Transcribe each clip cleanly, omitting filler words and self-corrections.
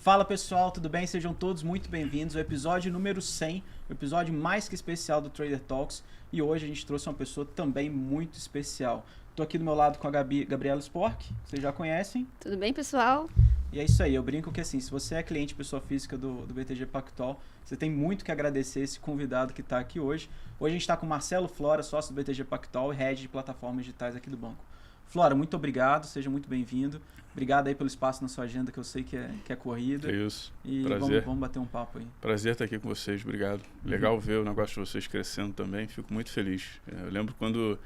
Fala pessoal, tudo bem? Sejam todos muito bem-vindos ao episódio número 100, o episódio mais que especial do Trader Talks. E hoje a gente trouxe uma pessoa também muito especial. Estou aqui do meu lado com a Gabriela Spork, vocês já conhecem. Tudo bem, pessoal? E é isso aí, eu brinco que assim, se você é cliente pessoa física do BTG Pactual, você tem muito que agradecer esse convidado que está aqui hoje. Hoje a gente está com o Marcelo Flora, sócio do BTG Pactual e head de plataformas digitais aqui do banco. Flora, muito obrigado, seja muito bem-vindo. Obrigado aí pelo espaço na sua agenda, que eu sei que é corrida. É isso. E prazer. Vamos bater um papo aí. Prazer estar aqui com vocês, obrigado. Legal ver o negócio de vocês crescendo também, fico muito feliz. Eu lembro quando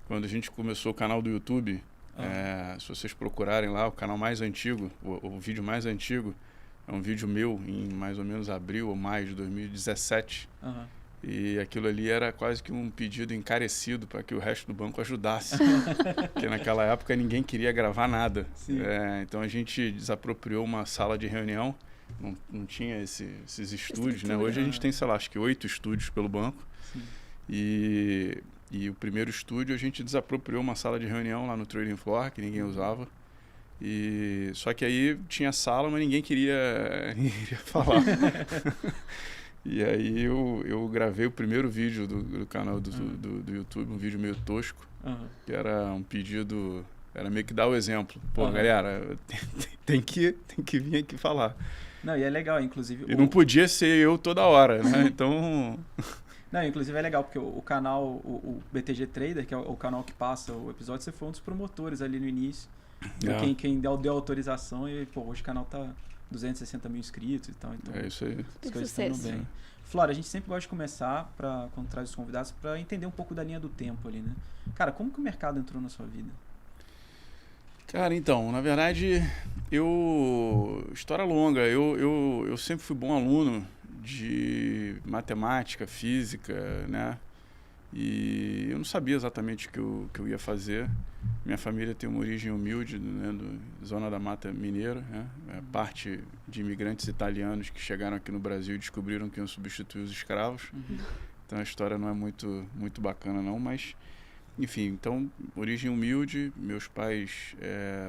a gente começou o canal do YouTube, se vocês procurarem lá, o canal mais antigo, o vídeo mais antigo, é um vídeo meu em mais ou menos abril ou maio de 2017. E aquilo ali era quase que um pedido encarecido para que o resto do banco ajudasse. Porque naquela época ninguém queria gravar nada. Então a gente desapropriou uma sala de reunião, não tinha esses estúdios, né? Hoje a gente tem, sei lá, acho que 8 estúdios pelo banco. E o primeiro estúdio a gente desapropriou uma sala de reunião lá no Trading Floor, que ninguém usava. Só que aí tinha sala, mas ninguém queria falar. E aí eu gravei o primeiro vídeo do canal do YouTube, um vídeo meio tosco, que era um pedido, era meio que dar o exemplo. Pô, galera, tem que vir aqui falar. Não, e é legal, inclusive... E não podia ser eu toda hora, né? Então... Não, inclusive é legal, porque o canal, o BTG Trader, que é o canal que passa o episódio, você foi um dos promotores ali no início. Quem deu autorização e, pô, hoje o canal tá 260 mil inscritos e tal. Então, é isso aí. As coisas estão indo bem. Flora, a gente sempre gosta de começar, quando traz os convidados, para entender um pouco da linha do tempo ali, né? Cara, como que o mercado entrou na sua vida? Cara, então, na verdade, história longa, eu sempre fui bom aluno de matemática, física, né? E eu não sabia exatamente o que eu ia fazer. Minha família tem uma origem humilde, né, zona da Mata Mineira, né? Parte de imigrantes italianos que chegaram aqui no Brasil e descobriram que iam substituir os escravos. Então a história não é muito bacana não, mas enfim, então origem humilde. Meus pais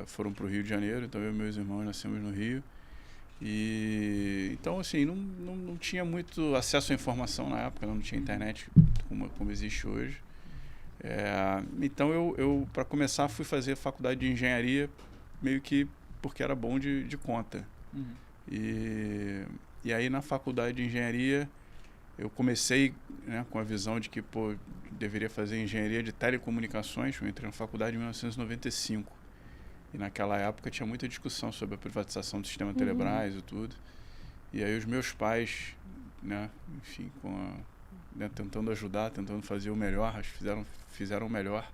foram para o Rio de Janeiro, então eu e meus irmãos nascemos no Rio. Então assim, não tinha muito acesso à informação na época, não tinha internet como existe hoje. Então eu para começar fui fazer faculdade de engenharia meio que porque era bom de conta. E aí na faculdade de engenharia eu comecei, né, com a visão de que deveria fazer engenharia de telecomunicações. Eu entrei na faculdade em 1995 e naquela época tinha muita discussão sobre a privatização do sistema Telebrás e tudo. E aí os meus pais, né, enfim, tentando ajudar, tentando fazer o melhor, fizeram o melhor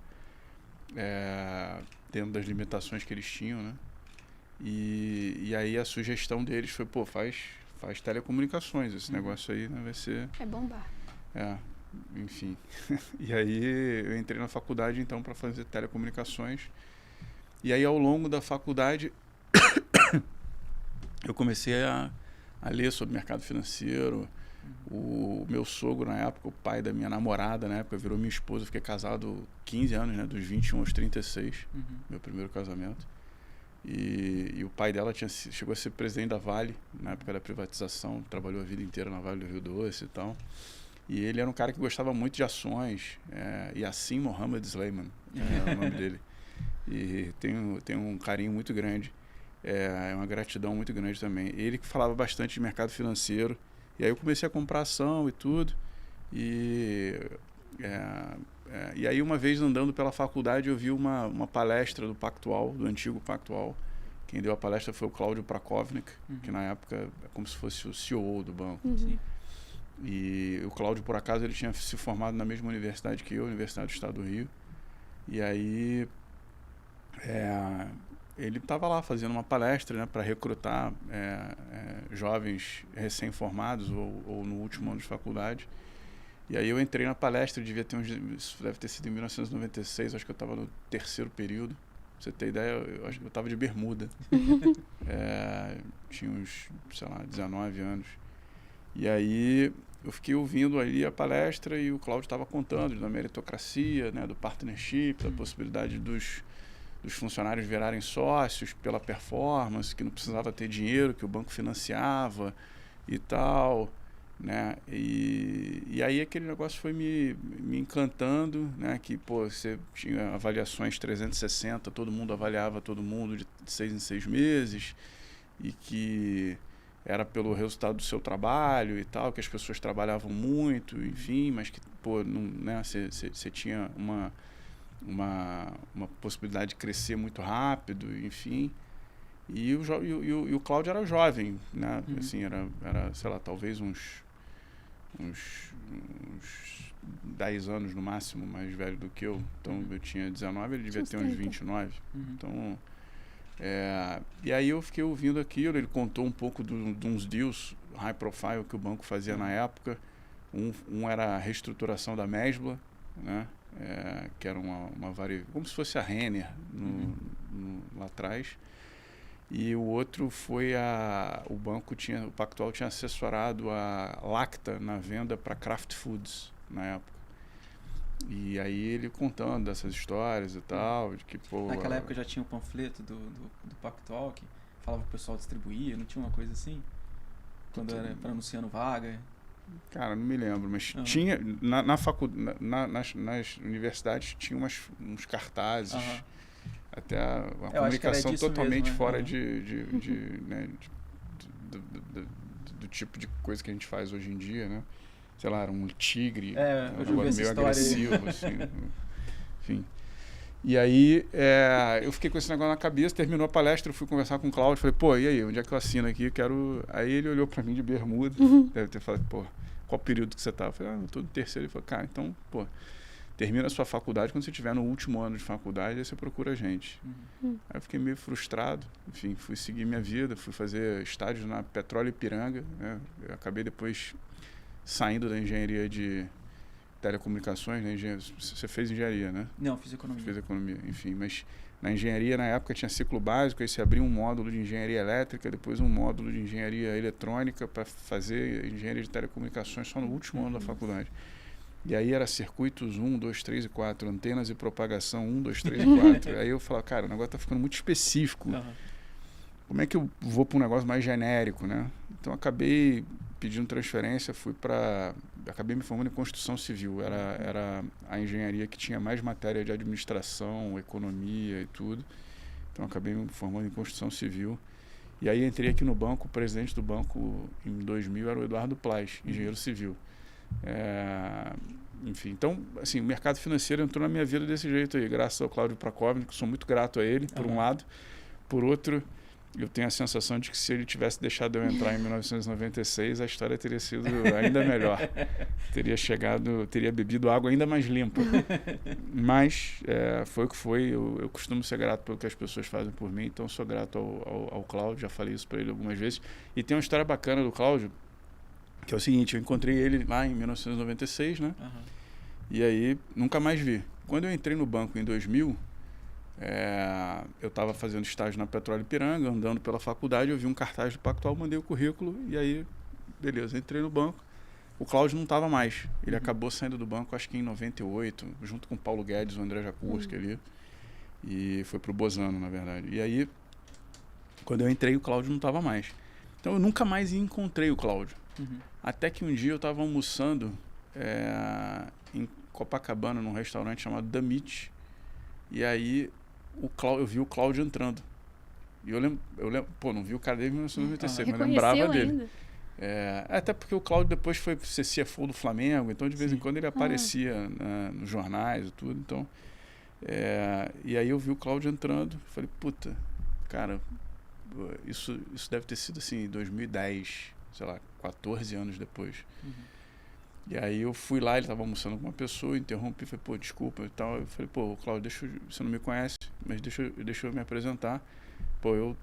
dentro das limitações que eles tinham, né? E aí a sugestão deles foi, faz telecomunicações, esse negócio aí, né, vai ser... É bombar. Enfim. E aí eu entrei na faculdade, então, para fazer telecomunicações. E aí, ao longo da faculdade, eu comecei a ler sobre mercado financeiro. O meu sogro, na época, o pai da minha namorada, na época, virou minha esposa. Eu fiquei casado 15 anos, né, dos 21 aos 36, meu primeiro casamento. E o pai dela chegou a ser presidente da Vale, na época da privatização, trabalhou a vida inteira na Vale do Rio Doce e tal. E ele era um cara que gostava muito de ações, Yassin Mohammed Sleiman, é o nome dele. E tem um carinho muito grande, uma gratidão muito grande também. Ele que falava bastante de mercado financeiro, e aí eu comecei a comprar ação e tudo. E aí uma vez andando pela faculdade eu vi uma palestra do Pactual, do antigo Pactual. Quem deu a palestra foi o Cláudio Prakovnik, que na época é como se fosse o CEO do banco. E o Cláudio, por acaso, ele tinha se formado na mesma universidade que eu, Universidade do Estado do Rio. E aí ele estava lá fazendo uma palestra, né, para recrutar jovens recém-formados ou no último ano de faculdade. E aí eu entrei na palestra, isso deve ter sido em 1996, acho que eu estava no terceiro período. Pra você ter ideia, eu acho que eu estava de bermuda. Tinha uns, sei lá, 19 anos. E aí eu fiquei ouvindo ali a palestra e o Cláudio estava contando da meritocracia, né, do partnership, da possibilidade dos funcionários virarem sócios pela performance, que não precisava ter dinheiro, que o banco financiava e tal, né? E aí aquele negócio foi me encantando, né? Que, pô, você tinha avaliações 360, todo mundo avaliava todo mundo de 6 em 6 meses, e que era pelo resultado do seu trabalho e tal, que as pessoas trabalhavam muito, enfim, mas que, pô, não, né? Você tinha uma possibilidade de crescer muito rápido, enfim. E o Cláudio era jovem, né? Assim, era, sei lá, talvez uns 10 anos no máximo mais velho do que eu. Então eu tinha 19, ele devia ter uns 29. Então, e aí eu fiquei ouvindo aquilo, ele contou um pouco de uns deals high profile que o banco fazia na época. Um era a reestruturação da Mesbla, né? Que era como se fosse a Renner lá atrás. E o outro foi o Pactual tinha assessorado a Lacta na venda para Kraft Foods na época. E aí ele contando dessas histórias e tal, de que, pô... Naquela época já tinha o panfleto do Pactual, que falava que o pessoal distribuía, não tinha uma coisa assim? Quando era para anunciando vaga... Cara, não me lembro, mas tinha nas universidades tinha uns cartazes, até uma comunicação totalmente mesmo, fora do tipo de coisa que a gente faz hoje em dia, né? Sei lá, era um tigre, meio agressivo, assim, enfim. E aí eu fiquei com esse negócio na cabeça, terminou a palestra, eu fui conversar com o Cláudio, falei, pô, e aí, onde é que eu assino aqui? Aí ele olhou pra mim de bermuda, deve ter falado, pô, qual período que você tá? Eu falei, eu tô no terceiro. Ele falou, cara, então, pô, termina a sua faculdade, quando você estiver no último ano de faculdade, aí você procura a gente. Aí eu fiquei meio frustrado, enfim, fui seguir minha vida, fui fazer estágio na Petróleo Ipiranga, né? Eu acabei depois saindo da engenharia de telecomunicações, né? Você fez engenharia, né? Não, fiz economia. Fiz economia, enfim, mas na engenharia, na época, tinha ciclo básico, aí você abria um módulo de engenharia elétrica, depois um módulo de engenharia eletrônica para fazer engenharia de telecomunicações só no último ano da faculdade. E aí era circuitos 1, 2, 3 e 4, antenas e propagação 1, 2, 3 e 4. Aí eu falava, cara, o negócio tá ficando muito específico. Como é que eu vou para um negócio mais genérico, né? Então acabei pedindo transferência, acabei me formando em construção civil. Era a engenharia que tinha mais matéria de administração, economia e tudo. Então acabei me formando em construção civil. E aí entrei aqui no banco, o presidente do banco em 2000 era o Eduardo Plaz, engenheiro civil. Enfim, então, assim, o mercado financeiro entrou na minha vida desse jeito aí, graças ao Cláudio Prakovnik, que sou muito grato a ele, por um lado. Por outro, eu tenho a sensação de que se ele tivesse deixado eu entrar em 1996, a história teria sido ainda melhor. Teria bebido água ainda mais limpa. Mas foi o que foi. Eu costumo ser grato pelo que as pessoas fazem por mim, então sou grato ao Cláudio, já falei isso para ele algumas vezes. E tem uma história bacana do Cláudio, que é o seguinte, eu encontrei ele lá em 1996, né? E aí nunca mais vi. Quando eu entrei no banco em 2000, eu estava fazendo estágio na Petróleo Ipiranga, andando pela faculdade, eu vi um cartaz do Pactual, mandei o currículo e aí, beleza, entrei no banco. O Cláudio não estava mais. Ele acabou saindo do banco, acho que em 98, junto com o Paulo Guedes, o André Jacurski ali. E foi pro Bozano, na verdade. E aí, quando eu entrei, o Cláudio não estava mais. Então eu nunca mais encontrei o Cláudio. Até que um dia eu estava almoçando em Copacabana, num restaurante chamado The Meat. E aí eu vi o Cláudio entrando. E eu lembro, pô, não vi o cara desde 1996, mas lembrava dele. Até porque o Cláudio depois foi ser CFO do Flamengo, então de vez em quando ele aparecia nos jornais e tudo. Então, e aí eu vi o Cláudio entrando, falei, puta, cara, isso deve ter sido assim, em 2010, sei lá, 14 anos depois. E aí eu fui lá, ele estava almoçando com uma pessoa, interrompi, falei, pô, desculpa e tal. Eu falei, pô, Cláudio, você não me conhece, mas deixa eu me apresentar. Pô, eu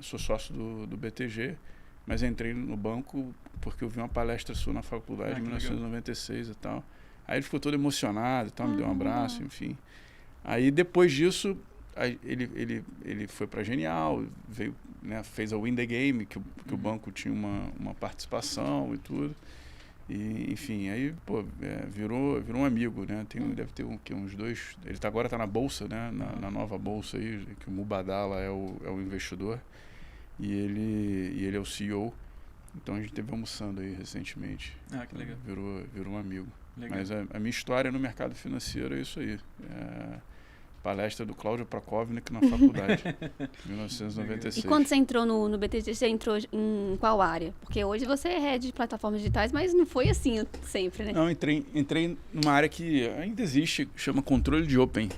sou sócio do BTG, mas entrei no banco porque eu vi uma palestra sua na faculdade em 1996 e tal. Aí ele ficou todo emocionado e tal, me deu um abraço, enfim. Aí depois disso, ele foi para Genial, veio, né, fez a Win the Game, que o banco tinha uma participação e tudo. E, enfim, aí, pô, virou um amigo, né? Deve ter uns dois... Ele agora tá na bolsa, né? Na nova bolsa aí, que o Mubadala é o investidor. E ele é o CEO. Então a gente esteve almoçando aí recentemente. Ah, que legal. Virou um amigo. Legal. Mas a minha história no mercado financeiro é isso aí. Palestra do Cláudio Prakovnik na faculdade, 1996. E quando você entrou no BTG, você entrou em qual área? Porque hoje você é head de plataformas digitais, mas não foi assim sempre, né? Não, entrei numa área que ainda existe, chama controle de Open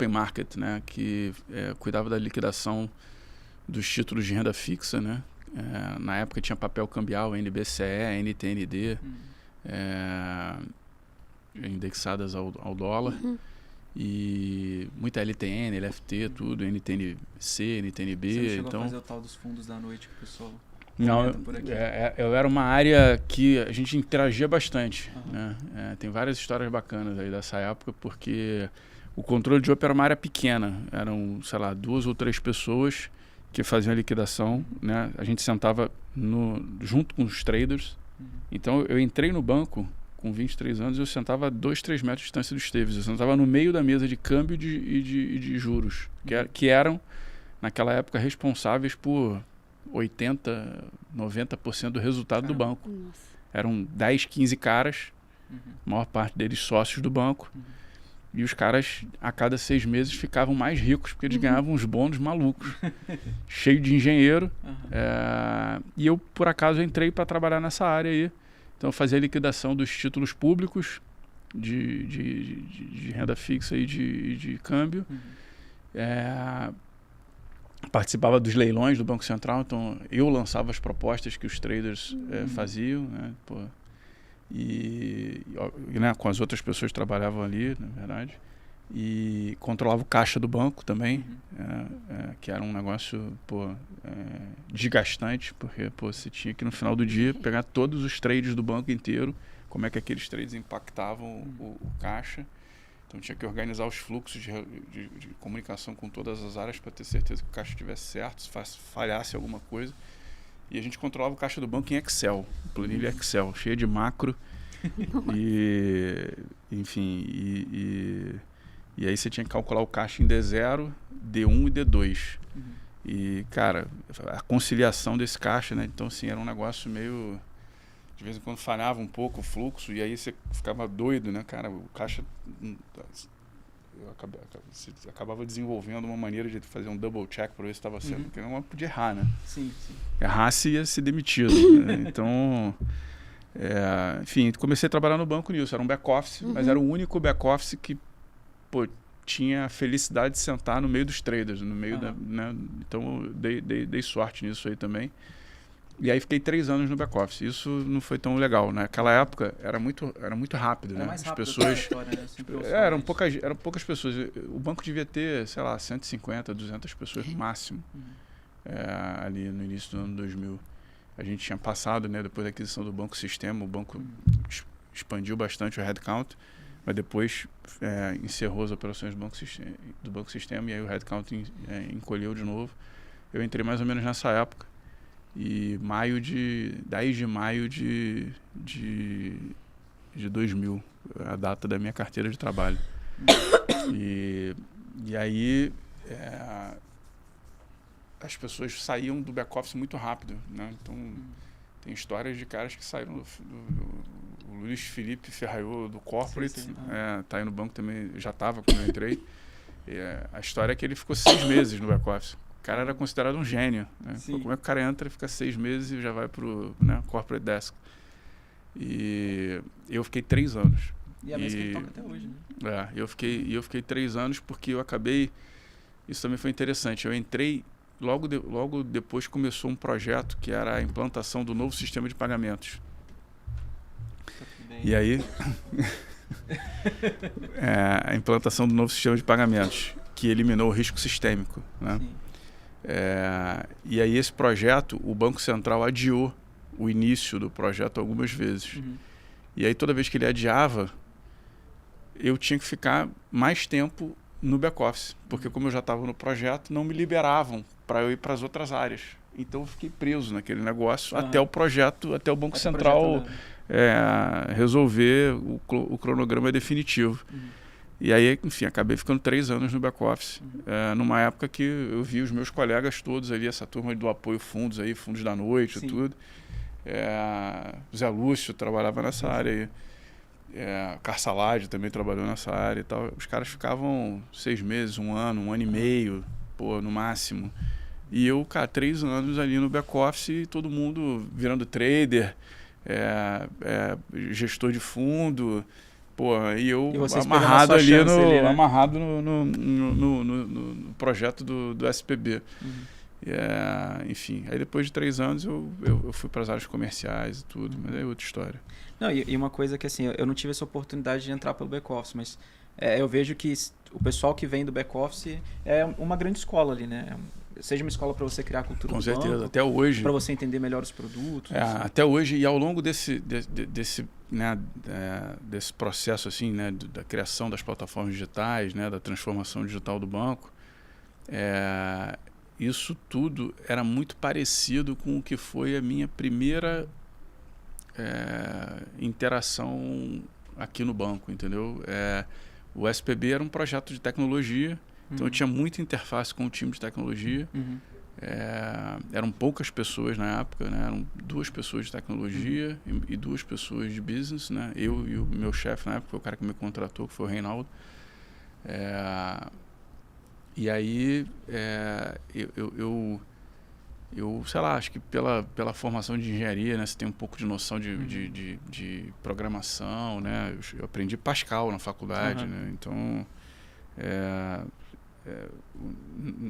Market, né? Que cuidava da liquidação dos títulos de renda fixa, né? Na época tinha papel cambial, NBCE, NTND, indexadas ao dólar. Uhum. E muita LTN, LFT, tudo, NTNC, NTNB. Você não chegou então a fazer o tal dos fundos da noite que o pessoal não, por aqui? eu era uma área que a gente interagia bastante. Né? Tem várias histórias bacanas aí dessa época, porque o controle de Open era uma área pequena. Eram, sei lá, 2 ou 3 pessoas que faziam a liquidação. Né? A gente sentava junto com os traders. Então eu entrei no banco com 23 anos, eu sentava a 2, 3 metros de distância dos Esteves. Eu sentava no meio da mesa de câmbio e de juros, que eram, naquela época, responsáveis por 80%, 90% do resultado do banco. Nossa. Eram 10, 15 caras, a maior parte deles sócios do banco, e os caras, a cada 6 meses, ficavam mais ricos, porque eles ganhavam uns bônus malucos, cheio de engenheiro. E eu, por acaso, entrei para trabalhar nessa área aí. Então, eu fazia a liquidação dos títulos públicos de renda fixa e de câmbio. Participava dos leilões do Banco Central, então eu lançava as propostas que os traders faziam. Né? Pô, e né, com as outras pessoas que trabalhavam ali, na verdade. E controlava o caixa do banco também, que era um negócio desgastante, porque você tinha que no final do dia pegar todos os trades do banco inteiro, como é que aqueles trades impactavam o caixa. Então tinha que organizar os fluxos de comunicação com todas as áreas para ter certeza que o caixa estivesse certo, se falhasse alguma coisa. E a gente controlava o caixa do banco em Excel, planilha Excel, cheia de macro. E, enfim, e aí você tinha que calcular o caixa em D0, D1 e D2. E, cara, a conciliação desse caixa, né? Então, assim, era um negócio meio... De vez em quando falhava um pouco o fluxo e aí você ficava doido, né, cara? O caixa... Você acabava desenvolvendo uma maneira de fazer um double check para ver se estava certo, porque não podia errar, né? Sim. Errasse ia ser demitido. Né? Então... enfim, comecei a trabalhar no banco nisso. Era um back-office, mas era o único back-office que tinha a felicidade de sentar no meio dos traders, no meio né? Então eu dei sorte nisso aí também. E aí fiquei 3 anos no back-office. Isso não foi tão legal. Naquela época era muito rápido, era né? mais As rápido pessoas... né? eram poucas pessoas. O banco devia ter, sei lá, 150, 200 pessoas no máximo. Ali no início do ano 2000. A gente tinha passado, né, depois da aquisição do Banco Sistema, o banco expandiu bastante o headcount, mas depois encerrou as operações do Banco Sistema e aí o headcount encolheu de novo. Eu entrei mais ou menos nessa época, e 10 de maio de 2000, a data da minha carteira de trabalho. E aí... as pessoas saíam do back-office muito rápido, né? Então, tem histórias de caras que saíram o Luiz Felipe Ferraiolo do Corporate, tá aí no banco também, já estava quando eu entrei. A história é que ele ficou 6 meses no back-office. O cara era considerado um gênio. Né? Pô, como é que o cara entra, fica 6 meses e já vai para o Corporate Desk? E eu fiquei 3 anos. E a mesa que toca até hoje, né? Eu fiquei 3 anos porque eu acabei... Isso também foi interessante. Eu entrei... Logo depois começou um projeto que era a implantação do novo sistema de pagamentos. E aí, a implantação do novo sistema de pagamentos, que eliminou o risco sistêmico. Né? E aí esse projeto, o Banco Central adiou o início do projeto algumas vezes. E aí toda vez que ele adiava, eu tinha que ficar mais tempo no back-office, porque como eu já estava no projeto, não me liberavam para eu ir para as outras áreas. Então eu fiquei preso naquele negócio até o projeto, até o Banco Central resolver o cronograma definitivo. E aí, enfim, acabei ficando 3 anos no back-office, numa época que eu vi os meus colegas todos ali, essa turma do apoio fundos aí, fundos da noite e tudo. Zé Lúcio trabalhava nessa área aí. Carsalade também trabalhou nessa área e tal. Os caras ficavam 6 meses, 1 ano, 1 ano e meio, no máximo. E eu, cara, 3 anos ali no back-office, todo mundo virando trader, gestor de fundo, e eu amarrado ali amarrado no projeto do SPB. Enfim, aí depois de 3 anos eu fui para as áreas comerciais e tudo, mas é outra história. Não, e uma coisa que assim, eu não tive essa oportunidade de entrar pelo back-office, mas eu vejo que o pessoal que vem do back-office é uma grande escola ali, né? Seja uma escola para você criar a cultura do banco. Com certeza, até hoje. Para você entender melhor os produtos. Até hoje, e ao longo desse processo assim, né, da criação das plataformas digitais, né, da transformação digital do banco, isso tudo era muito parecido com o que foi a minha primeira interação aqui no banco, entendeu? O SPB era um projeto de tecnologia, então eu tinha muita interface com o time de tecnologia. Eram poucas pessoas na época, né? Eram 2 pessoas de tecnologia e 2 pessoas de business, né? Eu e o meu chefe na época, foi o cara que me contratou, que foi o Reinaldo. E aí eu sei lá, acho que pela formação de engenharia, né, você tem um pouco de noção de programação, né? Eu aprendi Pascal na faculdade, né? Então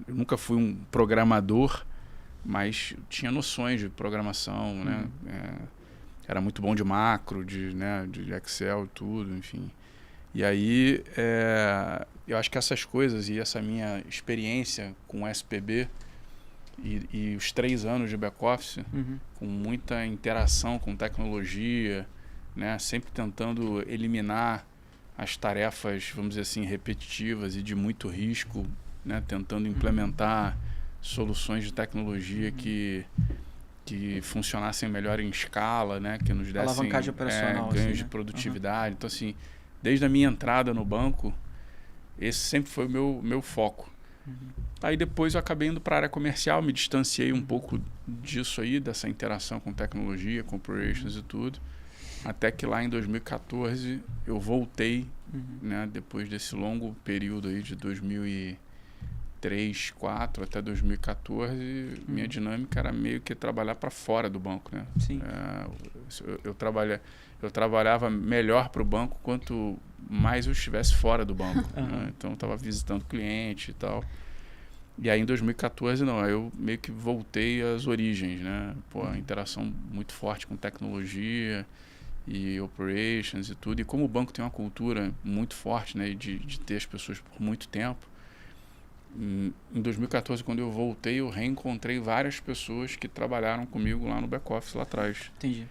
eu nunca fui um programador, mas tinha noções de programação, né? Era muito bom de macro, de Excel e tudo, enfim. E aí eu acho que essas coisas e essa minha experiência com o SPB e os 3 anos de back-office, com muita interação com tecnologia, né? Sempre tentando eliminar as tarefas, vamos dizer assim, repetitivas e de muito risco, né? Tentando implementar soluções de tecnologia que funcionassem melhor em escala, né? Que nos dessem alavancagem operacional, ganhos assim, de né? produtividade. Então, assim, desde a minha entrada no banco, esse sempre foi o meu foco. Aí depois eu acabei indo para a área comercial, me distanciei um pouco disso aí, dessa interação com tecnologia, com operations e tudo, até que lá em 2014 eu voltei, né, depois desse longo período aí de 2003, 2004 até 2014, minha dinâmica era meio que trabalhar para fora do banco, né? Sim. Eu trabalhava melhor para o banco quanto mais eu estivesse fora do banco. Né? Então, eu estava visitando cliente e tal. E aí, em 2014, não, aí eu meio que voltei às origens, né? A interação muito forte com tecnologia e operations e tudo. E como o banco tem uma cultura muito forte, né, de ter as pessoas por muito tempo, em 2014, quando eu voltei, eu reencontrei várias pessoas que trabalharam comigo lá no back-office lá atrás. Entendi.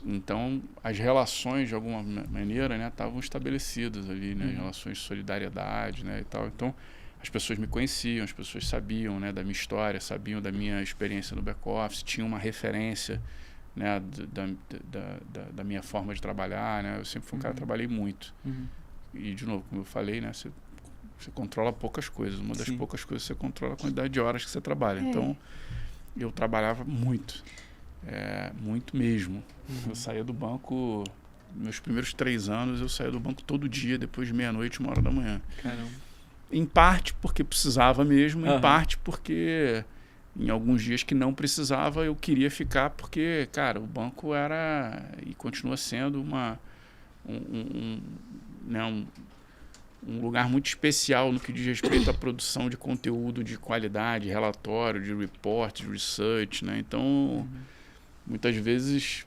Então, as relações, de alguma maneira, né, estavam estabelecidas ali, né, relações de solidariedade, né, e tal. Então, as pessoas me conheciam, as pessoas sabiam, né, da minha história, sabiam da minha experiência no back-office, tinham uma referência, né, da minha forma de trabalhar, né. Eu sempre fui um cara que trabalhei muito. E, de novo, como eu falei, né, você controla poucas coisas. Uma das poucas coisas que você controla é a quantidade de horas que você trabalha. Então, eu trabalhava muito. Muito mesmo. Eu saía do banco, meus primeiros 3 anos, eu saía do banco todo dia, depois de meia-noite, 1h da manhã. Caramba. Em parte porque precisava mesmo, em parte porque em alguns dias que não precisava, eu queria ficar, porque, cara, o banco era e continua sendo um lugar muito especial no que diz respeito à produção de conteúdo de qualidade, relatório, de report, de research, né? Então, muitas vezes,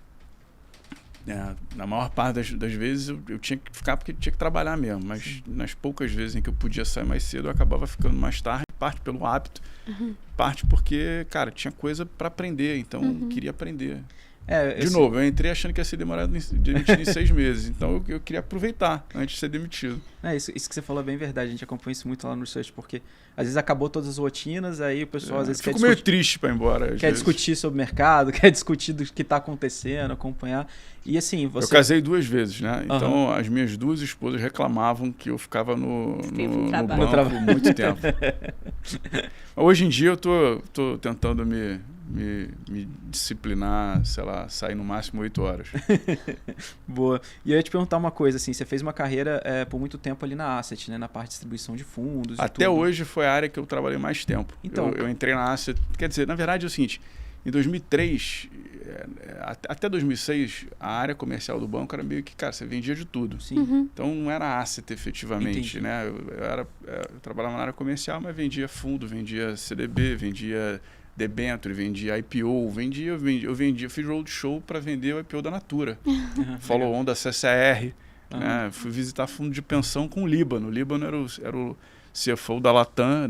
na maior parte das vezes, eu tinha que ficar porque tinha que trabalhar mesmo, mas nas poucas vezes em que eu podia sair mais cedo, eu acabava ficando mais tarde, parte pelo hábito, parte porque, cara, tinha coisa para aprender, então queria aprender. De novo, eu entrei achando que ia ser demorado demitido em 6 meses. Então eu queria aproveitar antes de ser demitido. Isso que você falou é bem verdade. A gente acompanha isso muito lá no research, porque às vezes acabou todas as rotinas, aí o pessoal às vezes quer discutir. Fico meio triste para ir embora. Quer discutir sobre o mercado, quer discutir do que está acontecendo, acompanhar. E assim, você... Eu casei 2 vezes, né? Então as minhas 2 esposas reclamavam que eu ficava no banco muito tempo. Hoje em dia eu tô tentando me disciplinar, sei lá, sair no máximo 8 horas. Boa. E eu ia te perguntar uma coisa, assim, você fez uma carreira por muito tempo ali na Asset, né? Na parte de distribuição de fundos. Até hoje foi a área que eu trabalhei mais tempo. Então, eu entrei na Asset, quer dizer, na verdade é o seguinte, em 2003, até 2006, a área comercial do banco era meio que, cara, você vendia de tudo. Sim. Então não era Asset efetivamente, Entendi. né? Eu trabalhava na área comercial, mas vendia fundo, vendia CDB, vendia debênture, vendia IPO, eu fiz roadshow para vender o IPO da Natura. Follow-on da CCR. Né? Fui visitar fundo de pensão com o Líbano. O Líbano era o CFO da Latam,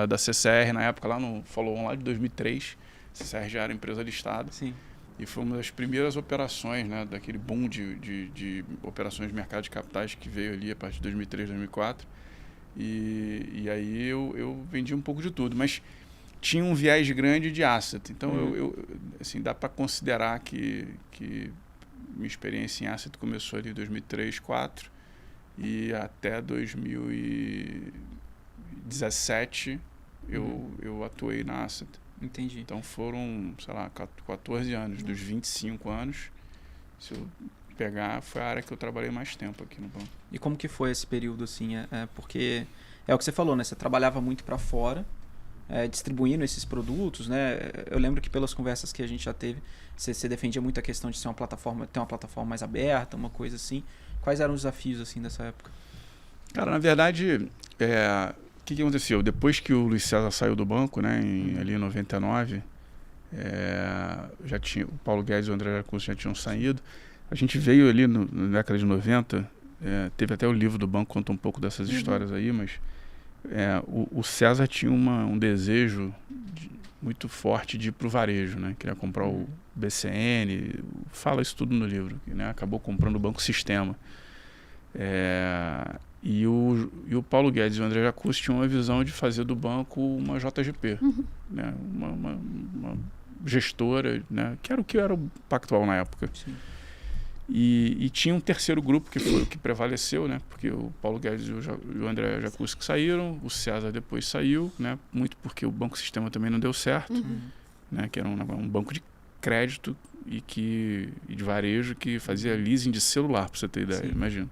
da CCR na época, lá no follow-on lá de 2003. A CCR já era empresa listada. Sim. E foi uma das primeiras operações, né, daquele boom de operações de mercado de capitais que veio ali a partir de 2003, 2004. E aí eu vendi um pouco de tudo. Mas tinha um viés grande de asset. Então, assim, dá para considerar que minha experiência em asset começou ali em 2003, 2004 e até 2017 eu atuei na asset. Entendi. Então, foram, sei lá, 14 anos. Dos 25 anos, se eu pegar, foi a área que eu trabalhei mais tempo aqui no banco. E como que foi esse período, assim? Porque é o que você falou, né? Você trabalhava muito para fora, distribuindo esses produtos, né? Eu lembro que pelas conversas que a gente já teve, você defendia muito a questão de ser ter uma plataforma mais aberta, uma coisa assim. Quais eram os desafios assim dessa época? Cara, na verdade, o que aconteceu? Depois que o Luiz César saiu do banco, né, ali em 99, já tinha o Paulo Guedes e o André Jacuzzi já tinham saído. A gente veio ali na década de 90, teve até o livro do banco, conta um pouco dessas histórias aí, mas o César tinha um desejo muito forte de ir para o varejo, né? Queria comprar o BCN, fala isso tudo no livro, né? Acabou comprando o Banco Sistema. E o Paulo Guedes e o André Jacuzzi tinham uma visão de fazer do banco uma JGP, né? uma gestora, né? Que era o Pactual na época. Sim. E tinha um terceiro grupo que foi o que prevaleceu, né? Porque o Paulo Guedes e o André Jacuzzi que saíram, o César depois saiu, né? Muito porque o Banco Sistema também não deu certo, né? Que era um banco de crédito e de varejo que fazia leasing de celular, para você ter ideia, imagina.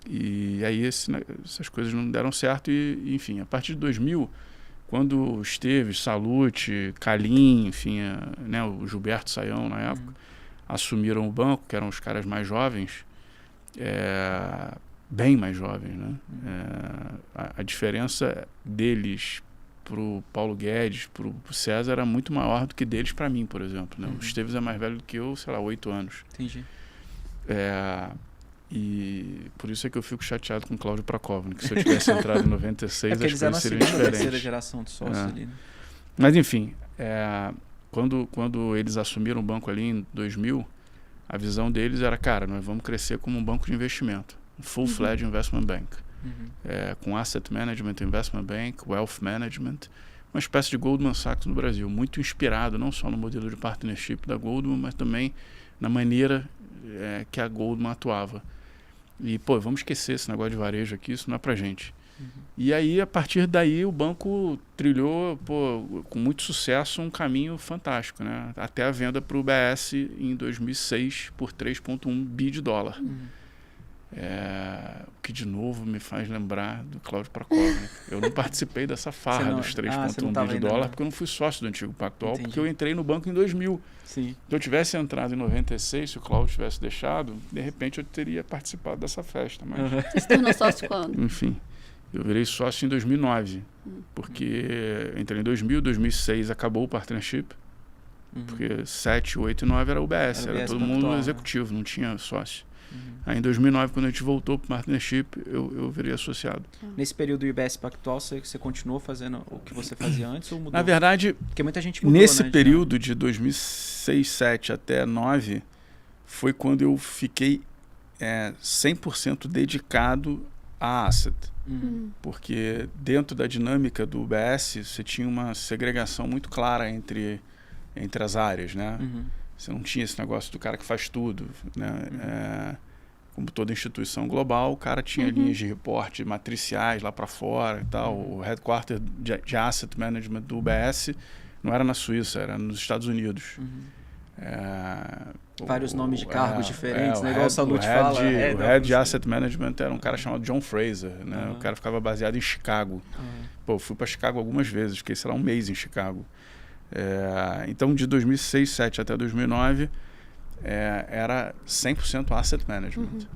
E aí essas coisas não deram certo e, enfim, a partir de 2000, quando o Esteves, Salute, Calim, enfim, né? O Gilberto Sayão na época, assumiram o banco, que eram os caras mais jovens, bem mais jovens, né? A diferença deles para o Paulo Guedes, para o César, era muito maior do que deles para mim, por exemplo, né? O Esteves é mais velho do que eu, sei lá, 8 anos. Entendi. E por isso é que eu fico chateado com o Cláudio Prakovnik, que se eu tivesse entrado em 96, as coisas seriam diferentes. Terceira geração de sócio ali, né? Mas, enfim, quando eles assumiram o banco ali em 2000, a visão deles era, cara, nós vamos crescer como um banco de investimento, um full-fledged investment bank, com asset management, investment bank, wealth management, uma espécie de Goldman Sachs no Brasil, muito inspirado não só no modelo de partnership da Goldman, mas também na maneira que a Goldman atuava. E, vamos esquecer esse negócio de varejo aqui, isso não é pra gente. E aí, a partir daí, o banco trilhou, com muito sucesso, um caminho fantástico, né? Até a venda para o BS em 2006 por 3,1 bi de dólar. O que, de novo, me faz lembrar do Cláudio Prakovnik. Eu não participei dessa farra dos 3,1 bi de dólar, porque eu não fui sócio do antigo Pactual, porque eu entrei no banco em 2000. Sim. Se eu tivesse entrado em 96, se o Cláudio tivesse deixado, de repente eu teria participado dessa festa. Mas... Você se tornou sócio quando? Enfim. Eu virei sócio em 2009, porque entrei em 2000, 2006 acabou o partnership, porque 7, 8 e 9 era o UBS, era todo mundo executivo, não tinha sócio. Aí em 2009, quando a gente voltou para o partnership, eu virei associado. Nesse período do UBS Pactual, você continuou fazendo o que você fazia antes ou mudou? Na verdade, porque muita gente mudou, nesse né, período de 2006, 2007 até 2009, foi quando eu fiquei 100% dedicado a asset. Porque dentro da dinâmica do UBS, você tinha uma segregação muito clara entre as áreas, né? Você não tinha esse negócio do cara que faz tudo, né? Como toda instituição global, o cara tinha linhas de reporte matriciais lá para fora e tal. O headquarter de asset management do UBS não era na Suíça, era nos Estados Unidos. Vários nomes de cargos diferentes, né? Igual o Salute fala. O head de asset management era um cara chamado John Fraser, né? O cara ficava baseado em Chicago. Pô, eu fui para Chicago algumas vezes, fiquei, sei lá, um mês em Chicago. Então, de 2006, 2007 até 2009, era 100% asset management.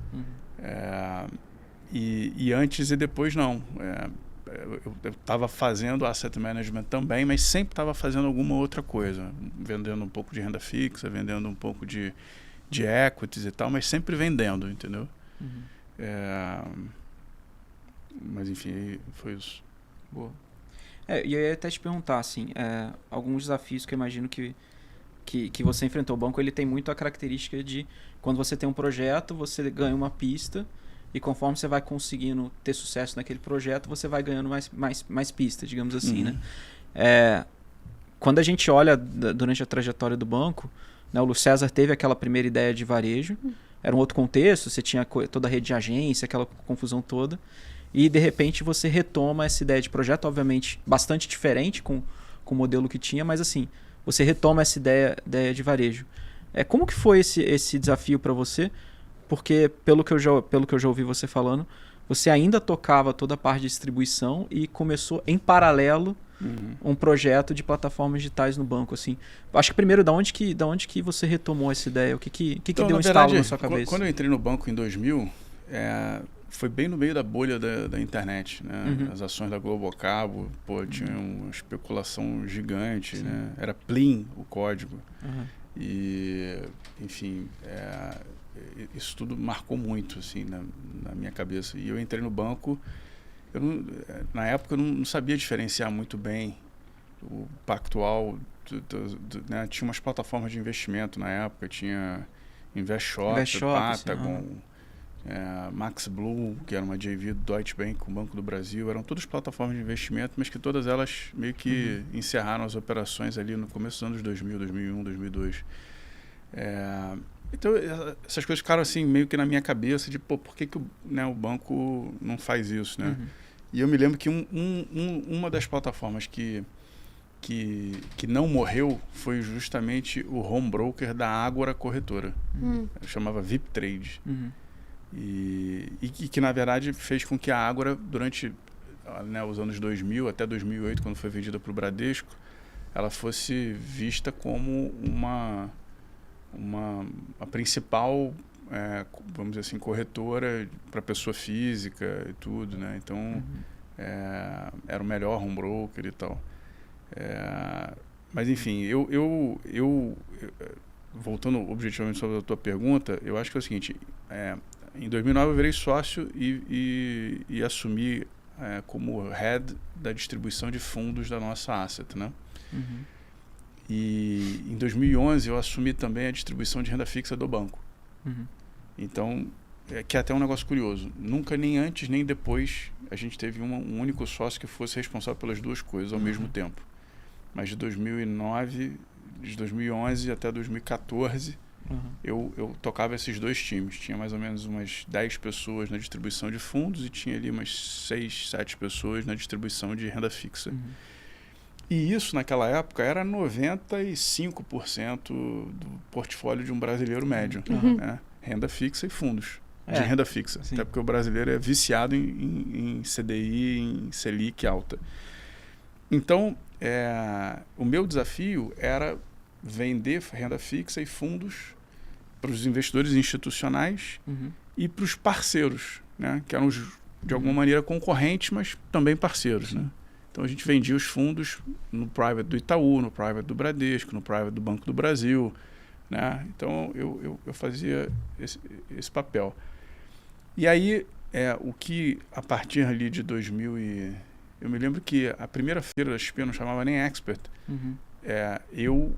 E antes e depois não. Eu estava fazendo asset management também, mas sempre estava fazendo alguma outra coisa. Vendendo um pouco de renda fixa, vendendo um pouco de equities e tal, mas sempre vendendo, entendeu? Mas enfim, foi isso. Boa. E eu ia até te perguntar, assim, alguns desafios que eu imagino que você enfrentou. O banco, ele tem muito a característica de, quando você tem um projeto, você ganha uma pista, e conforme você vai conseguindo ter sucesso naquele projeto, você vai ganhando mais pistas, digamos assim, né? Quando a gente olha durante a trajetória do banco, né, o Lúcio César teve aquela primeira ideia de varejo, era um outro contexto, você tinha toda a rede de agência, aquela confusão toda, e de repente você retoma essa ideia de projeto, obviamente bastante diferente com o modelo que tinha, mas assim, você retoma essa ideia de varejo. Como que foi esse desafio para você? Porque, pelo que eu já ouvi você falando, você ainda tocava toda a parte de distribuição e começou em paralelo um projeto de plataformas digitais no banco. Assim. Acho que primeiro, da onde que você retomou essa ideia? O que então, deu um estalo na sua cabeça? Quando eu entrei no banco em 2000, foi bem no meio da bolha da internet. Né? As ações da Globocabo, tinha uma especulação gigante. Né? Era Plin o código. E, enfim, isso tudo marcou muito assim, na minha cabeça. E eu entrei no banco, na época eu não sabia diferenciar muito bem o Pactual. Né? Tinha umas plataformas de investimento na época, tinha InvestShop, Patagon, MaxBlue, que era uma JV do Deutsche Bank com o Banco do Brasil. Eram todas plataformas de investimento, mas que todas elas meio que encerraram as operações ali no começo dos anos 2000, 2001, 2002. Então, essas coisas ficaram assim, meio que na minha cabeça, de por que o banco não faz isso, né? E eu me lembro que uma das plataformas que não morreu foi justamente o home broker da Ágora Corretora. Chamava VIP Trade. E que, na verdade, fez com que a Ágora, durante os anos 2000 até 2008, quando foi vendida para o Bradesco, ela fosse vista como a principal, vamos dizer assim, corretora para pessoa física e tudo, né? Então, era o melhor home broker e tal. Mas, enfim, eu voltando objetivamente sobre a tua pergunta, eu acho que é o seguinte, em 2009 eu virei sócio e assumi como head da distribuição de fundos da nossa asset, né? E em 2011 eu assumi também a distribuição de renda fixa do banco. Então, que é até um negócio curioso. Nunca, nem antes, nem depois, a gente teve um único sócio que fosse responsável pelas duas coisas ao mesmo tempo. Mas de 2009, de 2011 até 2014, eu tocava esses dois times. Tinha mais ou menos umas 10 pessoas na distribuição de fundos e tinha ali umas 6, 7 pessoas na distribuição de renda fixa. E isso, naquela época, era 95% do portfólio de um brasileiro médio. Né? Renda fixa e fundos de renda fixa. Sim. Até porque o brasileiro é viciado em CDI, em Selic alta. Então, o meu desafio era vender renda fixa e fundos para os investidores institucionais e para os parceiros, né? Que eram, de alguma maneira, concorrentes, mas também parceiros. Né? Então, a gente vendia os fundos no private do Itaú, no private do Bradesco, no private do Banco do Brasil, né? Então, eu fazia esse papel. E aí, o que, a partir ali de 2000 eu me lembro que a primeira feira da XP não chamava nem Expert. Eu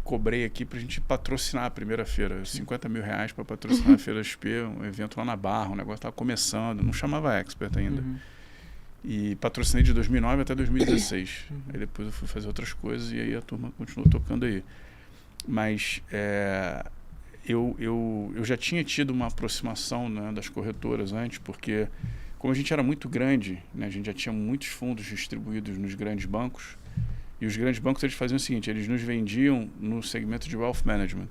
cobrei aqui pra gente patrocinar a primeira feira, R$50 mil para patrocinar a feira da XP, um evento lá na Barra, o negócio estava começando, não chamava Expert ainda. E patrocinei de 2009 até 2016. Aí depois eu fui fazer outras coisas e aí a turma continuou tocando aí. Mas eu já tinha tido uma aproximação, né, das corretoras antes, porque como a gente era muito grande, né, a gente já tinha muitos fundos distribuídos nos grandes bancos, e os grandes bancos eles faziam o seguinte, eles nos vendiam no segmento de Wealth Management,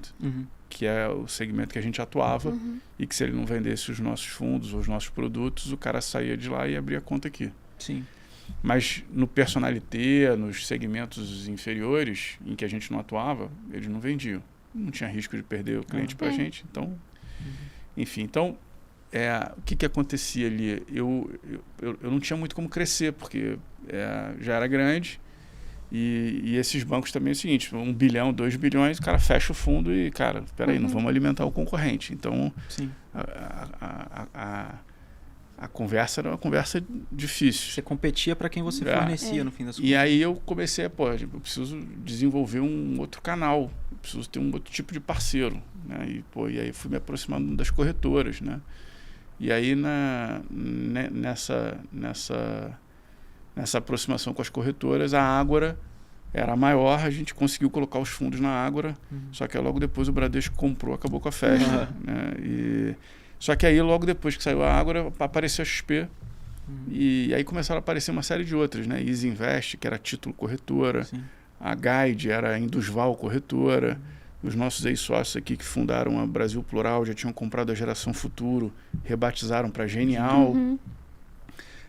que é o segmento que a gente atuava, e que se ele não vendesse os nossos fundos ou os nossos produtos, o cara saía de lá e abria conta aqui. Sim. Mas no personalité, nos segmentos inferiores, em que a gente não atuava, eles não vendiam. Não tinha risco de perder o cliente para a gente. Então, enfim, então, o que acontecia ali? Eu não tinha muito como crescer, porque já era grande. E esses bancos também é o seguinte, 1 bilhão, 2 bilhões, o cara fecha o fundo e, cara, peraí, não vamos alimentar o concorrente. Então, a conversa era uma conversa difícil. Você competia para quem você fornecia, no fim das contas. E aí eu comecei eu preciso desenvolver um outro canal, eu preciso ter um outro tipo de parceiro, né? E aí fui me aproximando das corretoras, né? E aí nessa aproximação com as corretoras, a Ágora era maior, a gente conseguiu colocar os fundos na Ágora, só que logo depois o Bradesco comprou, acabou com a festa. Né? Só que aí logo depois que saiu a Ágora, apareceu a XP, e aí começaram a aparecer uma série de outras, né? Easy Invest, que era título corretora, a Guide era Indusval corretora, os nossos ex-sócios aqui que fundaram a Brasil Plural já tinham comprado a Geração Futuro, rebatizaram para Genial.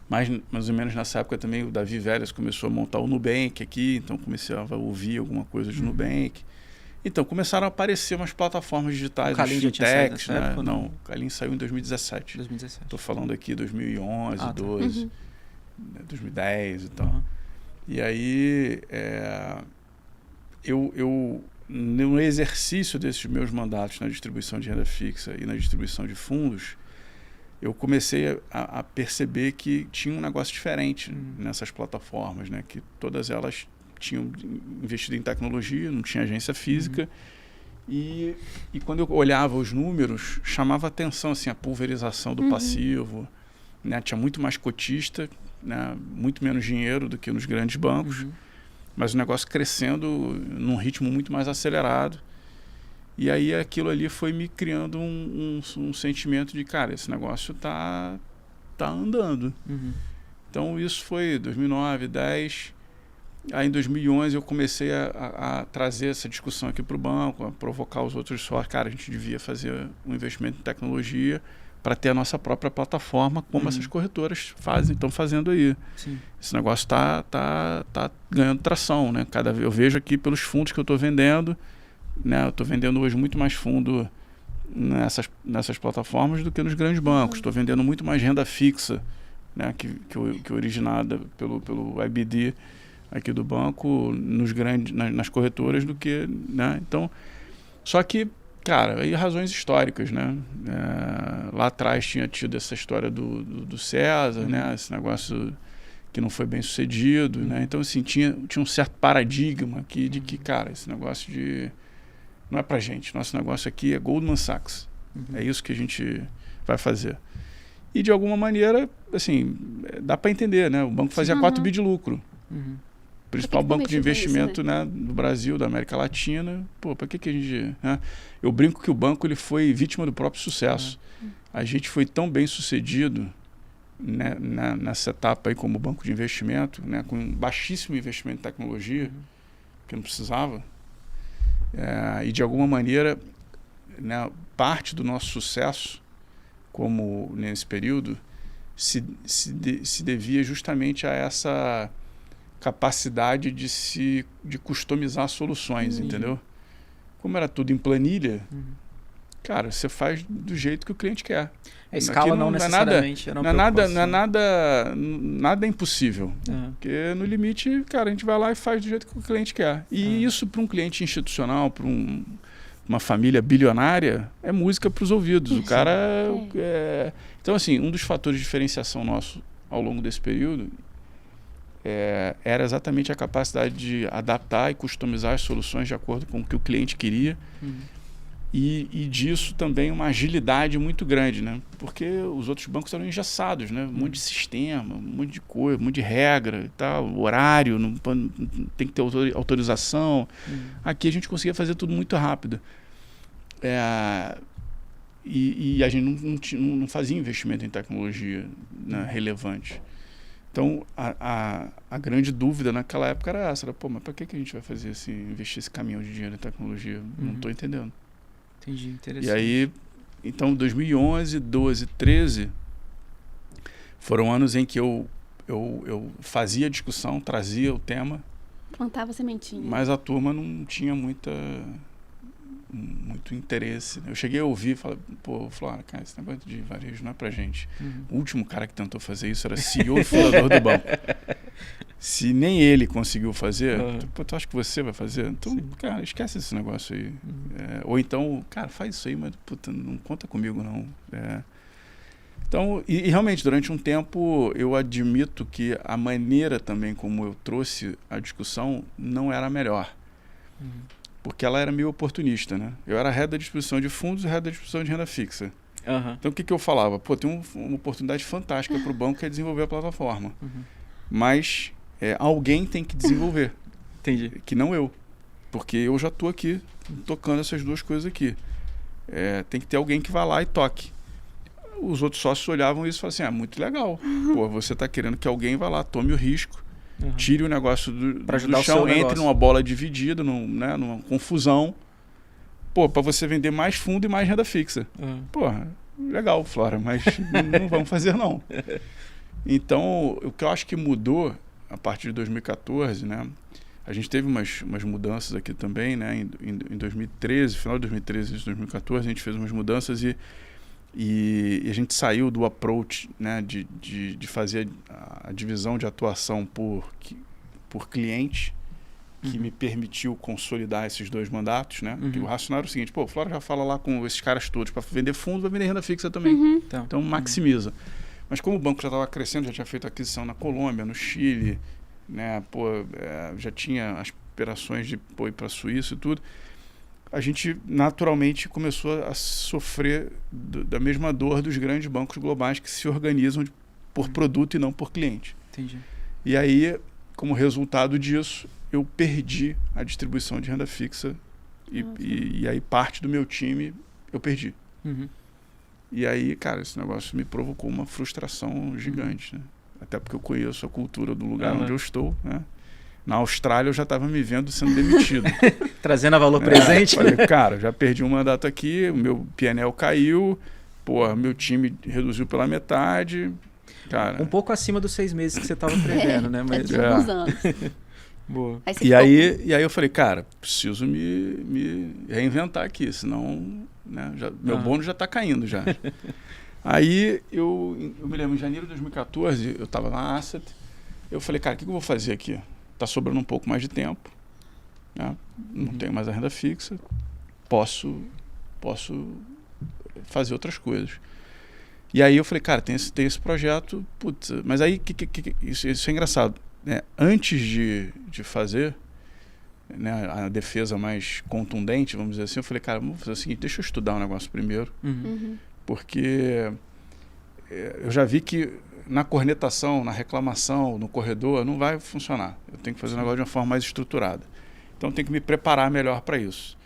Mas mais ou menos nessa época também o Davi Vélez começou a montar o Nubank aqui, então comecei a ouvir alguma coisa de Nubank. Então começaram a aparecer umas plataformas digitais, os fintechs, né? Não, o Kalin saiu em 2017. Estou falando aqui 2011, 2012, 2010 e tal. E aí eu no exercício desses meus mandatos na distribuição de renda fixa e na distribuição de fundos, eu comecei a perceber que tinha um negócio diferente nessas plataformas, né? Que todas elas tinham investido em tecnologia, não tinha agência física. E quando eu olhava os números, chamava atenção assim, a pulverização do passivo, né? Tinha muito mais cotista, né? Muito menos dinheiro do que nos grandes bancos, mas o negócio crescendo num ritmo muito mais acelerado. E aí aquilo ali foi me criando um sentimento de, cara, esse negócio tá andando. Então isso foi 2009, 2010. Aí em 2011 eu comecei a trazer essa discussão aqui para o banco, a provocar os outros sócios. Cara, a gente devia fazer um investimento em tecnologia para ter a nossa própria plataforma, como essas corretoras estão fazendo aí. Esse negócio tá ganhando tração, né? Eu vejo aqui pelos fundos que eu estou vendendo, né? Eu estou vendendo hoje muito mais fundo nessas plataformas do que nos grandes bancos. Estou vendendo muito mais renda fixa, né? que originada pelo IBD aqui do banco nas corretoras do que, né? Então, só que, cara, aí razões históricas, né? Lá atrás tinha tido essa história do César, né? Esse negócio que não foi bem sucedido, né? Então, assim, tinha um certo paradigma aqui de que, cara, esse negócio não é pra gente. Nosso negócio aqui é Goldman Sachs. É isso que a gente vai fazer. E, de alguma maneira, assim, dá para entender, né? O banco fazia 4 bi de lucro. Principal banco de investimento, né, do Brasil, da América Latina. Pô, para que a gente... Né? Eu brinco que o banco ele foi vítima do próprio sucesso. A gente foi tão bem sucedido, né, nessa etapa aí como banco de investimento, né, com baixíssimo investimento em tecnologia, que não precisava. E de alguma maneira, né, parte do nosso sucesso, como nesse período, se devia justamente a essa capacidade de customizar soluções, entendeu? Como era tudo em planilha, cara, você faz do jeito que o cliente quer. A escala não necessariamente era uma preocupação. Nada é impossível. Porque no limite, cara, a gente vai lá e faz do jeito que o cliente quer. E isso para um cliente institucional, para uma família bilionária, é música para os ouvidos. O cara... Então, assim, um dos fatores de diferenciação nosso ao longo desse período era exatamente a capacidade de adaptar e customizar as soluções de acordo com o que o cliente queria. E disso também uma agilidade muito grande, né? Porque os outros bancos eram engessados, né? Um monte de sistema, um monte de coisa, um monte de regra e tal, horário, não tem que ter autorização. Aqui a gente conseguia fazer tudo muito rápido. E a gente não fazia investimento em tecnologia, né, relevante. Então, a grande dúvida naquela época era essa. Pô, mas para que a gente vai fazer assim, investir esse caminhão de dinheiro em tecnologia? Não estou entendendo. Entendi, interessante. E aí, então, 2011, 12, 13 foram anos em que eu fazia a discussão, trazia o tema. Plantava sementinha. Mas a turma não tinha muito interesse. Eu cheguei a ouvir e falei, pô, Flora, cara, esse negócio de varejo não é pra gente. O último cara que tentou fazer isso era CEO e fundador do banco. Se nem ele conseguiu fazer, tu acha que você vai fazer? Então, cara, esquece esse negócio aí. Ou então, cara, faz isso aí, mas puta, não conta comigo, não. Então, e realmente, durante um tempo, eu admito que a maneira também como eu trouxe a discussão não era a melhor. Porque ela era meio oportunista, né? Eu era head da distribuição de fundos e head da distribuição de renda fixa. Então, o que eu falava? Pô, tem uma oportunidade fantástica para o banco que é desenvolver a plataforma. Mas alguém tem que desenvolver. Entendi. Que não eu. Porque eu já estou aqui tocando essas duas coisas aqui. Tem que ter alguém que vá lá e toque. Os outros sócios olhavam isso e falavam assim, muito legal. Pô, você está querendo que alguém vá lá, tome o risco, tire o negócio do chão, entre numa bola dividida, numa confusão. Pô, para você vender mais fundo e mais renda fixa. Porra, legal, Flora, mas não vamos fazer não. Então, o que eu acho que mudou a partir de 2014, né? A gente teve umas mudanças aqui também, né? Em 2013, final de 2013 e 2014, a gente fez umas mudanças e a gente saiu do approach, né, de fazer a divisão de atuação por cliente, que me permitiu consolidar esses dois mandatos, né? Porque o racional era o seguinte, pô, o Flora já fala lá com esses caras todos, para vender fundo, vai vender renda fixa também. Então maximiza. Mas como o banco já estava crescendo, já tinha feito aquisição na Colômbia, no Chile, né? Pô, já tinha aspirações de ir para a Suíça e tudo, a gente naturalmente começou a sofrer da mesma dor dos grandes bancos globais que se organizam por produto e não por cliente. Entendi. E aí, como resultado disso, eu perdi a distribuição de renda fixa e aí parte do meu time eu perdi. E aí, cara, esse negócio me provocou uma frustração gigante, né? Até porque eu conheço a cultura do lugar onde eu estou, né? Na Austrália eu já estava me vendo sendo demitido. Trazendo a valor presente. Falei, cara, já perdi um mandato aqui, o meu PNL caiu, pô, meu time reduziu pela metade. Cara, um pouco acima dos 6 meses que você estava prevendo, né? Mas alguns anos. Boa. E aí eu falei, cara, preciso me reinventar aqui, senão, né, meu bônus já está caindo já. Aí eu me lembro, em janeiro de 2014, eu estava na Asset, eu falei, cara, o que eu vou fazer aqui? Está sobrando um pouco mais de tempo, né? Não tenho mais a renda fixa, posso fazer outras coisas. E aí eu falei, cara, tem esse projeto, putz, mas aí isso é engraçado, né? Antes de fazer, né, a defesa mais contundente, vamos dizer assim, eu falei, cara, vamos fazer o seguinte, deixa eu estudar um negócio primeiro, porque eu já vi que na cornetação, na reclamação, no corredor, não vai funcionar. Eu tenho que fazer o negócio de uma forma mais estruturada. Então, eu tenho que me preparar melhor para isso.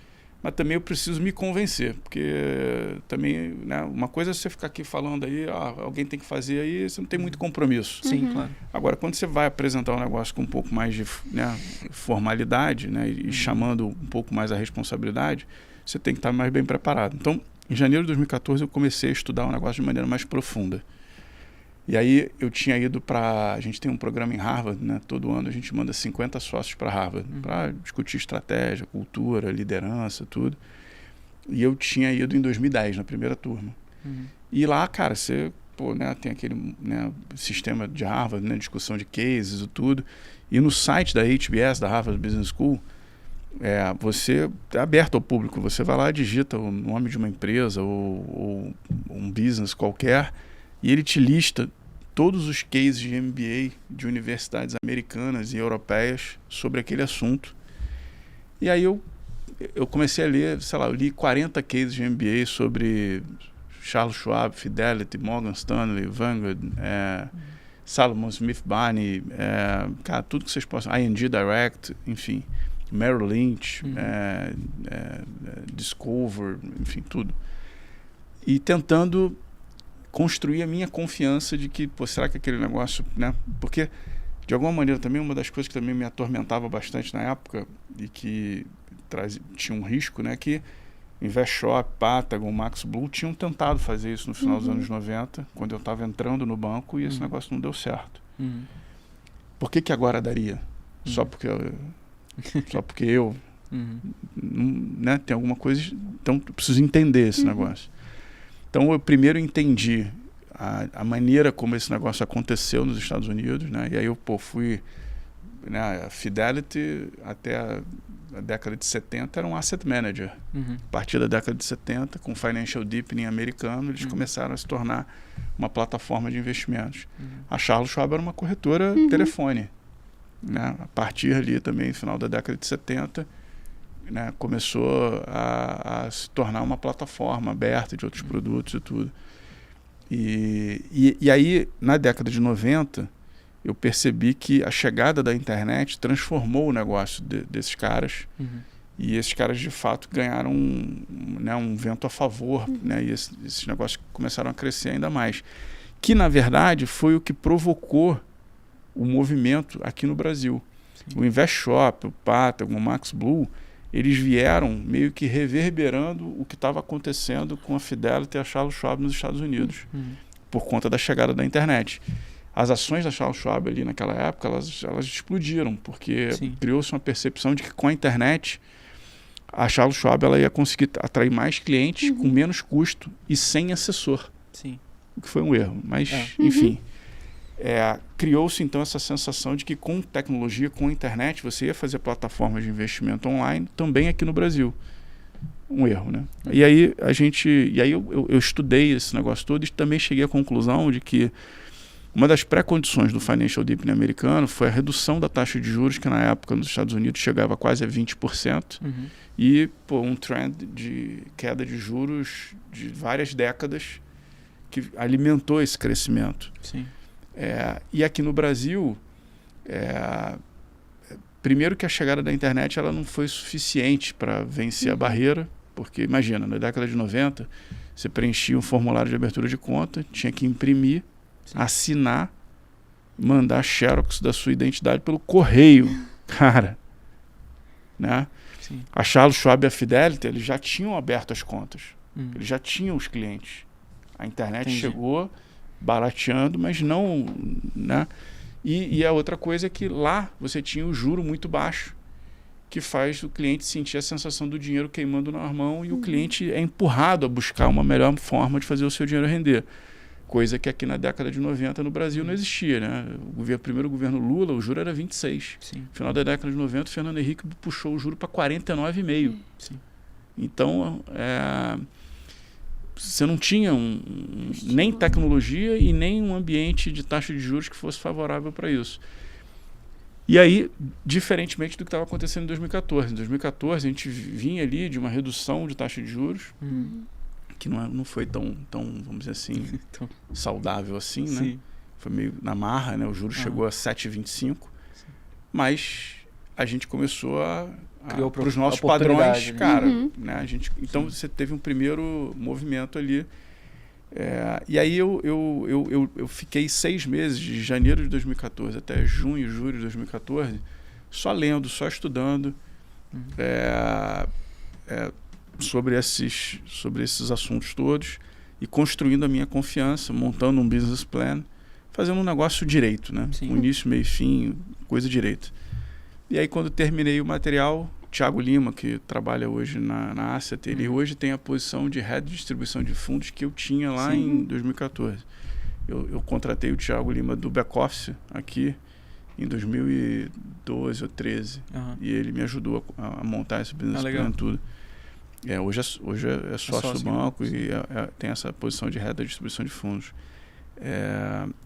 Mas também eu preciso me convencer, porque também, né, uma coisa é você ficar aqui falando aí, alguém tem que fazer aí, você não tem muito compromisso. Sim, claro. Agora, quando você vai apresentar um negócio com um pouco mais de, né, formalidade, né, e chamando um pouco mais a responsabilidade, você tem que estar mais bem preparado. Então, em janeiro de 2014, eu comecei a estudar o negócio de maneira mais profunda. E aí eu tinha ido a gente tem um programa em Harvard, né? Todo ano a gente manda 50 sócios para Harvard, para discutir estratégia, cultura, liderança, tudo. E eu tinha ido em 2010, na primeira turma. E lá, cara, você tem aquele sistema de Harvard, né, discussão de cases e tudo. E no site da HBS, da Harvard Business School, você é aberto ao público. Você vai lá, digita o nome de uma empresa ou um business qualquer e ele te lista todos os cases de MBA de universidades americanas e europeias sobre aquele assunto. E aí eu comecei a ler, eu li 40 cases de MBA sobre Charles Schwab, Fidelity, Morgan Stanley, Vanguard, Salomon Smith Barney, cara, tudo que vocês possam, ING Direct, enfim, Merrill Lynch, Discover, enfim, tudo. E tentando construir a minha confiança de que, será que aquele negócio, né? Porque, de alguma maneira, também uma das coisas que também me atormentava bastante na época e que tinha um risco, né? Que InvestShop, Patagon, Max Blue tinham tentado fazer isso no final dos anos 90, quando eu estava entrando no banco e esse negócio não deu certo. Por que agora daria? Só porque eu né, tem alguma coisa... Então, eu preciso entender esse negócio. Então, eu primeiro entendi a maneira como esse negócio aconteceu nos Estados Unidos, né? E aí eu fui... Né, a Fidelity, até a década de 70, era um asset manager. A partir da década de 70, com financial deepening americano, eles começaram a se tornar uma plataforma de investimentos. A Charles Schwab era uma corretora telefone. Né? A partir ali também, no final da década de 70, né, começou a se tornar uma plataforma aberta de outros produtos e tudo. E aí, na década de 90, eu percebi que a chegada da internet transformou o negócio desses caras. E esses caras, de fato, ganharam um vento a favor. Né? E esses negócios começaram a crescer ainda mais. Que, na verdade, foi o que provocou o movimento aqui no Brasil. Sim. O InvestShop, o Patagon, o Max Blue, eles vieram meio que reverberando o que estava acontecendo com a Fidelity e a Charles Schwab nos Estados Unidos, por conta da chegada da internet. As ações da Charles Schwab ali naquela época, elas explodiram, porque criou-se uma percepção de que com a internet a Charles Schwab ela ia conseguir atrair mais clientes com menos custo e sem assessor. Sim. O que foi um erro, mas enfim. Criou-se então essa sensação de que com tecnologia, com a internet, você ia fazer plataformas de investimento online também aqui no Brasil. Um erro, né? E aí eu estudei esse negócio todo e também cheguei à conclusão de que uma das pré-condições do financial deepening americano foi a redução da taxa de juros, que na época nos Estados Unidos chegava quase a 20%, e um trend de queda de juros de várias décadas que alimentou esse crescimento. Sim. E aqui no Brasil, primeiro que a chegada da internet ela não foi suficiente para vencer a barreira, porque imagina, na década de 90, você preenchia um formulário de abertura de conta, tinha que imprimir, assinar, mandar xerox da sua identidade pelo correio, cara, né? Sim. A Charles Schwab e a Fidelity, eles já tinham aberto as contas, eles já tinham os clientes. A internet chegou barateando, mas não, né? E a outra coisa é que lá você tinha o juro muito baixo, que faz o cliente sentir a sensação do dinheiro queimando na mão e o cliente é empurrado a buscar uma melhor forma de fazer o seu dinheiro render. Coisa que aqui na década de 90 no Brasil não existia, né? O primeiro governo Lula, o juro era 26. Sim. No final da década de 90, o Fernando Henrique puxou o juro para 49,5. Sim. Então, você não tinha nem tecnologia e nem um ambiente de taxa de juros que fosse favorável para isso. E aí, diferentemente do que estava acontecendo em 2014. Em 2014, a gente vinha ali de uma redução de taxa de juros, que não foi tão, vamos dizer assim, saudável assim, né? Sim. Foi meio na marra, né? O juro chegou a 7,25, mas a gente começou para os nossos padrões, né? Cara, né? Então você teve um primeiro movimento ali. E aí eu fiquei 6 meses, de janeiro de 2014 até junho, julho de 2014, só lendo, só estudando sobre esses assuntos todos e construindo a minha confiança, montando um business plan, fazendo um negócio direito, né? Com início, meio e fim, coisa direita. E aí quando terminei o material, Thiago Lima, que trabalha hoje na Asset, ele hoje tem a posição de Head de Distribuição de Fundos que eu tinha lá em 2014. Eu contratei o Thiago Lima do back-office aqui em 2012 ou 2013. E ele me ajudou a montar esse business plan tudo. Hoje é sócio do banco e tem essa posição de Head da Distribuição de Fundos.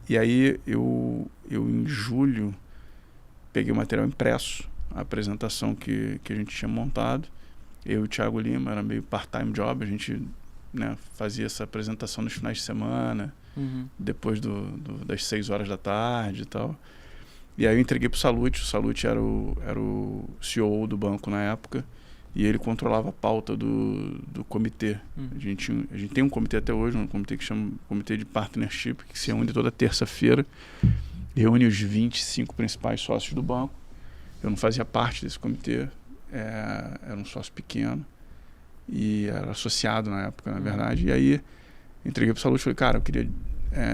E aí eu em julho peguei o material impresso, a apresentação que a gente tinha montado. Eu e o Thiago Lima, era meio part-time job, a gente, né, fazia essa apresentação nos finais de semana, depois das 6 horas da tarde e tal. E aí eu entreguei para o Salute era o CEO do banco na época, e ele controlava a pauta do comitê. A gente tem um comitê até hoje, um comitê que chama Comitê de Partnership, que se reúne toda terça-feira, reúne os 25 principais sócios do banco. Eu não fazia parte desse comitê, era um sócio pequeno e era associado na época, na verdade. E aí entreguei para o Salute e falei, cara, eu queria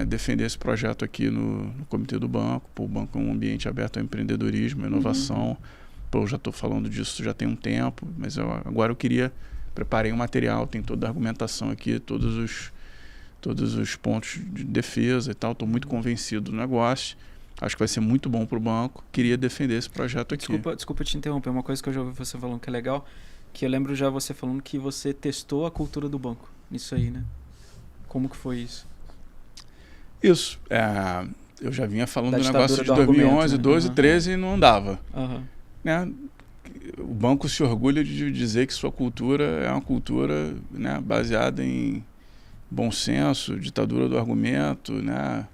defender esse projeto aqui no comitê do banco. O banco é um ambiente aberto ao empreendedorismo, à inovação. Eu já estou falando disso já tem um tempo, mas agora eu preparei um material, tem toda a argumentação aqui, todos os pontos de defesa e tal. Estou muito convencido do negócio. Acho que vai ser muito bom para o banco. Queria defender esse projeto aqui. Desculpa te interromper. Uma coisa que eu já ouvi você falando que é legal, que eu lembro já você falando que você testou a cultura do banco. Nisso aí, né? Como que foi isso? Isso. Eu já vinha falando do negócio de 2011, 12, 13 e não andava. Né? O banco se orgulha de dizer que sua cultura é uma cultura, né, baseada em bom senso, ditadura do argumento, né?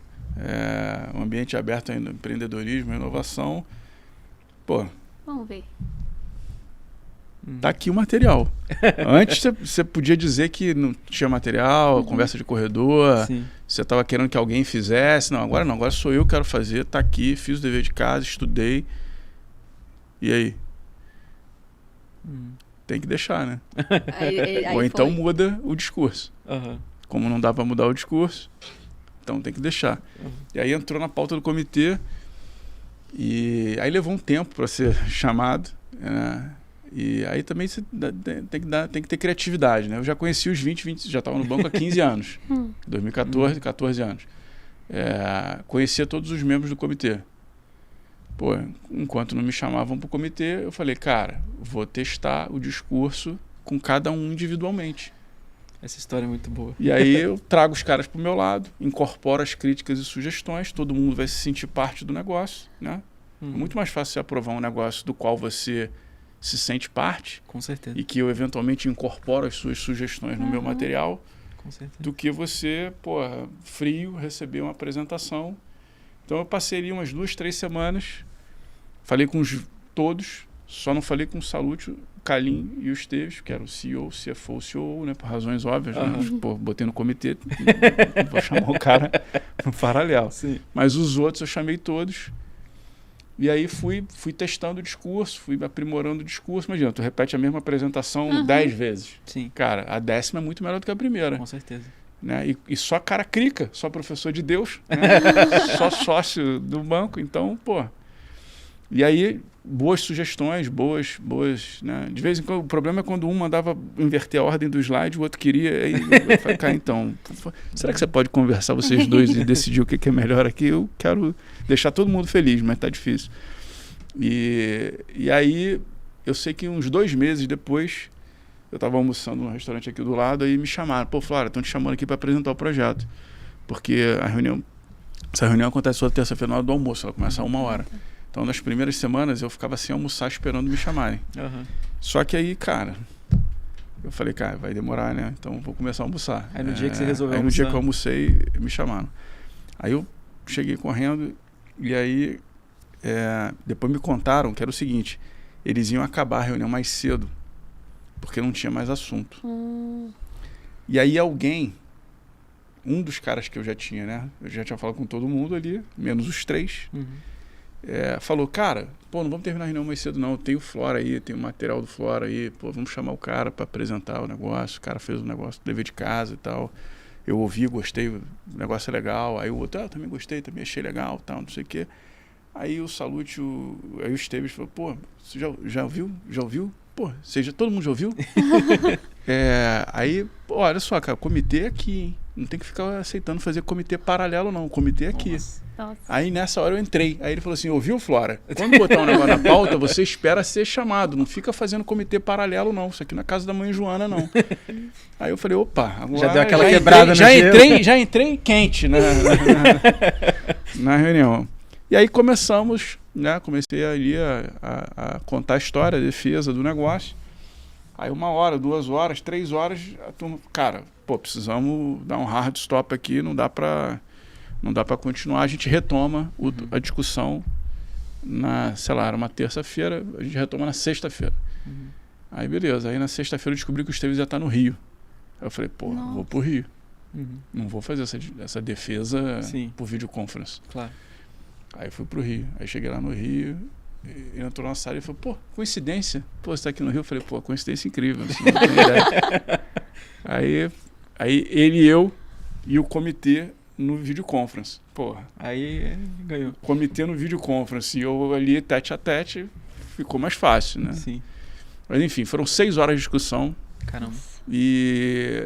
Um ambiente aberto ao empreendedorismo, inovação. Pô, vamos ver. Tá aqui o material. Antes você podia dizer que não tinha material, conversa de corredor, você estava querendo que alguém fizesse. Não, agora sou eu que quero fazer, tá aqui, fiz o dever de casa, estudei. E aí? Tem que deixar, né? Aí Ou então foi. muda o discurso. Como não dá para mudar o discurso, então tem que deixar. E aí entrou na pauta do comitê e aí levou um tempo para ser chamado, né? E aí também você tem que ter criatividade, né? Eu já conheci os 20, já estava no banco há 15 anos. 2014, 14 anos. Conhecia todos os membros do comitê. Pô, enquanto não me chamavam para o comitê, eu falei, cara, vou testar o discurso com cada um individualmente. Essa história é muito boa. E aí eu trago os caras para o meu lado, incorporo as críticas e sugestões, todo mundo vai se sentir parte do negócio, né? É muito mais fácil você aprovar um negócio do qual você se sente parte. Com certeza. E que eu eventualmente incorporo as suas sugestões no meu material, com certeza, do que você, frio, receber uma apresentação. Então eu passei ali umas 2, 3 semanas, falei com todos, só não falei com o Salute, o Kalim e o Esteves, que era o CEO, o CFO, o CEO, né, por razões óbvias, né? Botei no comitê, não vou chamar o cara no paralelo. Mas os outros eu chamei todos. E aí fui testando o discurso, fui aprimorando o discurso. Imagina, tu repete a mesma apresentação 10 vezes. Cara, a 10ª é muito melhor do que a primeira. Com certeza. Né? E só cara crica, só professor de Deus, né? Só sócio do banco. Então, E aí, boas sugestões, boas, né? De vez em quando, o problema é quando um mandava inverter a ordem do slide, o outro queria, aí eu falei, cara, então, será que você pode conversar vocês dois e decidir o que é melhor aqui? Eu quero deixar todo mundo feliz, mas tá difícil. E aí, eu sei que uns 2 meses depois, eu estava almoçando num restaurante aqui do lado, aí me chamaram, Flora, estão te chamando aqui para apresentar o projeto, porque essa reunião acontece toda terça-feira na hora do almoço, ela começa a 1h. Então, nas primeiras semanas, eu ficava sem almoçar esperando me chamarem. Só que aí, cara, eu falei, cara, vai demorar, né? Então, vou começar a almoçar. Aí no dia que você resolveu almoçar. Aí no dia que eu almocei, me chamaram. Aí eu cheguei correndo e aí depois me contaram que era o seguinte, eles iam acabar a reunião mais cedo, porque não tinha mais assunto. E aí um dos caras que eu já tinha, né? Eu já tinha falado com todo mundo ali, menos os 3. Falou, cara, não vamos terminar a reunião mais cedo não, tem o Flora aí, tem o material do Flora aí, vamos chamar o cara para apresentar o negócio. O cara fez o negócio do dever de casa e tal, eu ouvi, gostei, o negócio é legal. Aí o outro, eu também gostei, também achei legal, tal, não sei o quê. Aí o Salute, aí o Esteves falou, você já ouviu? pô, todo mundo já ouviu? Aí, pô, olha só, cara, o comitê é aqui, hein? Não tem que ficar aceitando fazer comitê paralelo, não. O comitê é aqui. Nossa. Aí nessa hora eu entrei. Aí ele falou assim, ouviu, Flora? Quando botar um negócio na pauta, você espera ser chamado. Não fica fazendo comitê paralelo, não. Isso aqui não é casa da mãe Joana, não. Aí eu falei, opa, agora já deu aquela quebrada no gelo. Já entrei quente na reunião. E aí começamos, né? Comecei ali a contar a história, a defesa do negócio. Aí 1 hora, 2 horas, 3 horas, a turma, cara, pô, precisamos dar um hard stop aqui, não dá pra continuar. A gente retoma a discussão sei lá, era uma terça-feira, a gente retoma na sexta-feira. Aí beleza, aí na sexta-feira eu descobri que o Esteves ia estar no Rio. Aí eu falei, pô, vou pro Rio. Não vou fazer essa defesa por videoconference. Claro. Aí eu fui pro Rio. Aí cheguei lá no Rio, e entrou na sala e falou, pô, coincidência. Pô, você tá aqui no Rio? Eu falei, pô, coincidência incrível. Assim, não tenho ideia. Aí ele, eu e o comitê no videoconference. Porra. Aí ganhou. Comitê no videoconference. E eu ali, tete a tete, ficou mais fácil, né? Sim. Mas enfim, foram 6 horas de discussão. Caramba. E,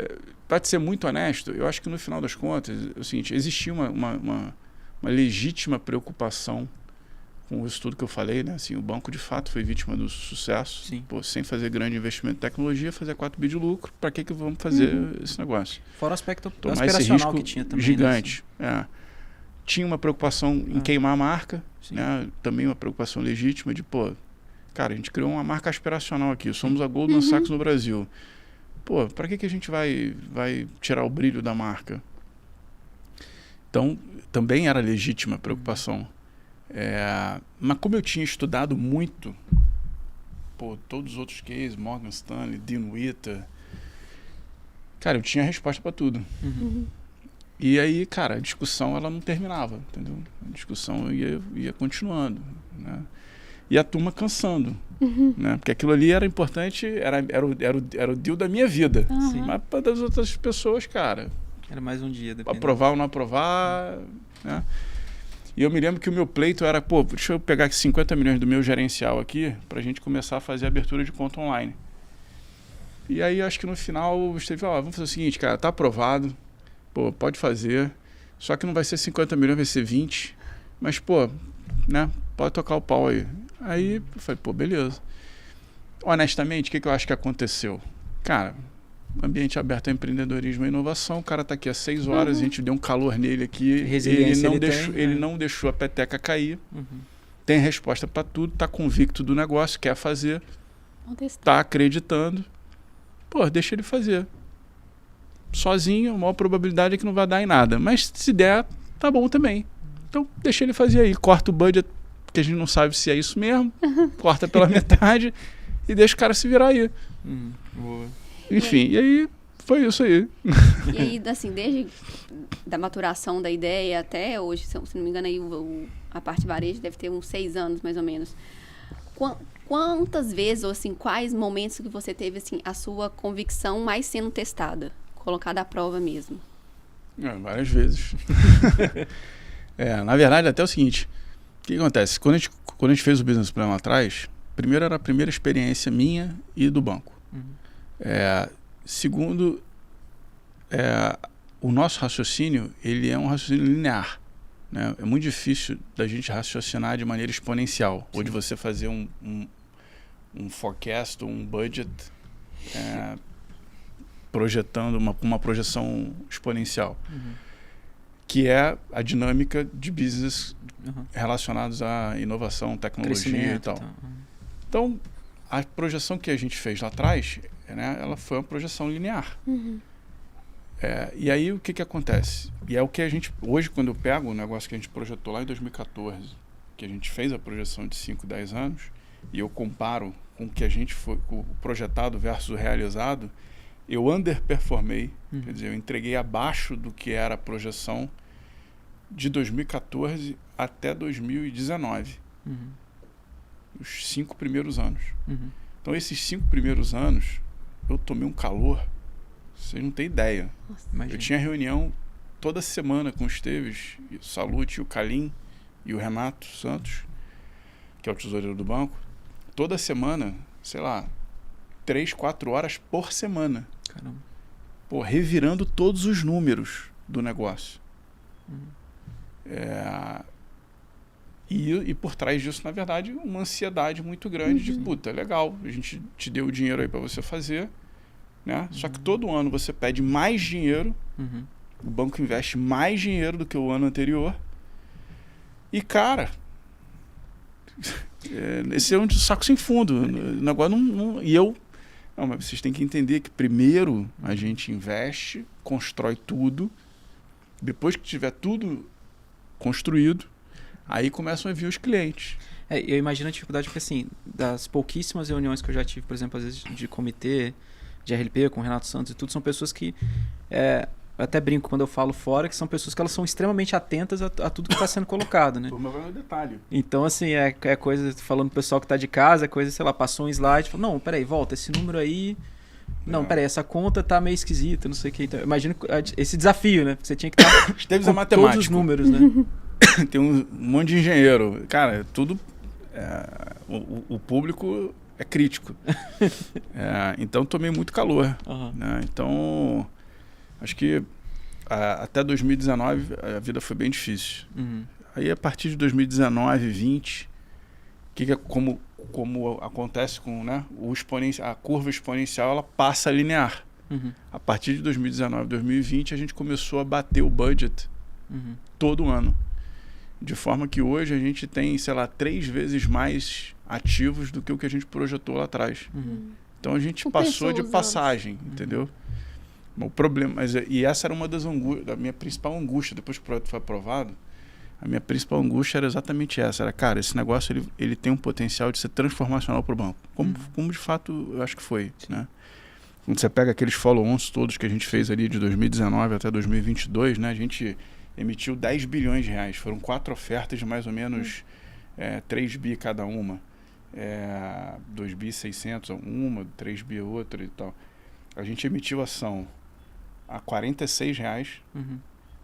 pra te ser muito honesto, eu acho que no final das contas, é o seguinte, existia uma legítima preocupação com isso tudo que eu falei, né? Assim, o banco de fato foi vítima do sucesso. Sim. Pô, sem fazer grande investimento em tecnologia, fazer 4 bi de lucro, para que vamos fazer esse negócio? Fora o aspecto tomar esse risco que tinha também, gigante. Né? Tinha uma preocupação em queimar a marca, né? Também uma preocupação legítima de, pô, cara, a gente criou uma marca aspiracional aqui, somos a Goldman Sachs no Brasil. Pô, para que a gente vai tirar o brilho da marca? Então, também era legítima a preocupação. Mas como eu tinha estudado muito, pô, todos os outros cases, Morgan Stanley, Dean Witter, cara, eu tinha resposta para tudo. E aí, cara, a discussão ela não terminava, entendeu? A discussão ia continuando, né? E a turma cansando, né? Porque aquilo ali era importante, era o deal da minha vida. Mas para das outras pessoas, cara, era mais um dia, dependendo. Aprovar ou não aprovar, né? E eu me lembro que o meu pleito era, pô, deixa eu pegar aqui 50 milhões do meu gerencial aqui pra gente começar a fazer a abertura de conta online. E aí acho que no final o Steve falou, vamos fazer o seguinte, cara, tá aprovado, pô, pode fazer, só que não vai ser 50 milhões, vai ser 20, mas, pô, né, pode tocar o pau aí. Aí eu falei, pô, beleza. Honestamente, o que eu acho que aconteceu? Cara, ambiente aberto a empreendedorismo e inovação, o cara está aqui há 6 horas, a gente deu um calor nele aqui, ele não deixou a peteca cair, tem resposta para tudo, está convicto do negócio, quer fazer, está acreditando, pô, deixa ele fazer. Sozinho, a maior probabilidade é que não vai dar em nada, mas se der, tá bom também. Então, deixa ele fazer aí, corta o budget, que a gente não sabe se é isso mesmo, corta pela metade e deixa o cara se virar aí. Boa. Enfim, e aí foi isso aí. E aí, assim, desde da maturação da ideia até hoje, se não me engano, aí a parte varejo deve ter uns 6 anos, mais ou menos. Quantas vezes, ou assim, quais momentos que você teve, assim, a sua convicção mais sendo testada, colocada à prova mesmo? Várias vezes. Na verdade, até o seguinte, o que acontece? Quando a gente fez o business plan lá atrás, primeiro era a primeira experiência minha e do banco. Segundo, o nosso raciocínio, ele é um raciocínio linear, né? É muito difícil da gente raciocinar de maneira exponencial, ou de você fazer um forecast, um budget, projetando uma projeção exponencial, que é a dinâmica de business relacionados à inovação, tecnologia e tal. Então, a projeção que a gente fez lá atrás, né, ela foi uma projeção linear. E aí o que acontece? E é o que a gente, hoje quando eu pego o negócio que a gente projetou lá em 2014, que a gente fez a projeção de 5, 10 anos, e eu comparo com o que a gente foi, com o projetado versus o realizado, eu underperformei, quer dizer, eu entreguei abaixo do que era a projeção de 2014 até 2019. Os 5 primeiros anos. Então, esses 5 primeiros anos, eu tomei um calor, vocês não têm ideia. Eu tinha reunião toda semana com o Esteves, o Salute, o Calim e o Renato Santos, que é o tesoureiro do banco. Toda semana, sei lá, 3, 4 horas por semana. Caramba. Pô, revirando todos os números do negócio. E por trás disso, na verdade, uma ansiedade muito grande de, puta, legal, a gente te deu o dinheiro aí para você fazer, né? Só que todo ano você pede mais dinheiro, o banco investe mais dinheiro do que o ano anterior. E, cara, esse é um saco sem fundo. O negócio não, mas vocês têm que entender que primeiro a gente investe, constrói tudo, depois que tiver tudo construído, aí começam a vir os clientes. Eu imagino a dificuldade porque, assim, das pouquíssimas reuniões que eu já tive, por exemplo, às vezes de comitê, de RLP, com o Renato Santos e tudo, são pessoas que... eu até brinco quando eu falo fora, que são pessoas que elas são extremamente atentas a tudo que está sendo colocado, né? Turma vai no detalhe. Então, assim, é coisa, falando pro pessoal que está de casa, é coisa, sei lá, passou um slide, falou, não, peraí, volta, esse número aí... Não, peraí, essa conta tá meio esquisita, não sei o que. Então, imagina esse desafio, né? Porque você tinha que estar com todos os números, né? Tem um monte de engenheiro. Cara, tudo... o público é crítico. Então, tomei muito calor. Né? Então... Acho que até 2019 a vida foi bem difícil. Aí a partir de 2019, 2020, como acontece com, né, a curva exponencial, ela passa a linear. A partir de 2019, 2020 a gente começou a bater o budget todo ano. De forma que hoje a gente tem, sei lá, 3 vezes mais ativos do que o que a gente projetou lá atrás. Então a gente passou de passagem, entendeu? O problema, e essa era uma da minha principal angústia depois que o projeto foi aprovado. A minha principal angústia era exatamente essa. Era, cara, esse negócio ele tem um potencial de ser transformacional para o banco. Como de fato eu acho que foi. Né? Quando você pega aqueles follow-ons todos que a gente fez ali de 2019 até 2022, né? A gente emitiu 10 bilhões de reais. Foram 4 ofertas de mais ou menos 3 bi cada uma. 2 bi 600 uma, 3 bi outra e tal. A gente emitiu ação a R$46,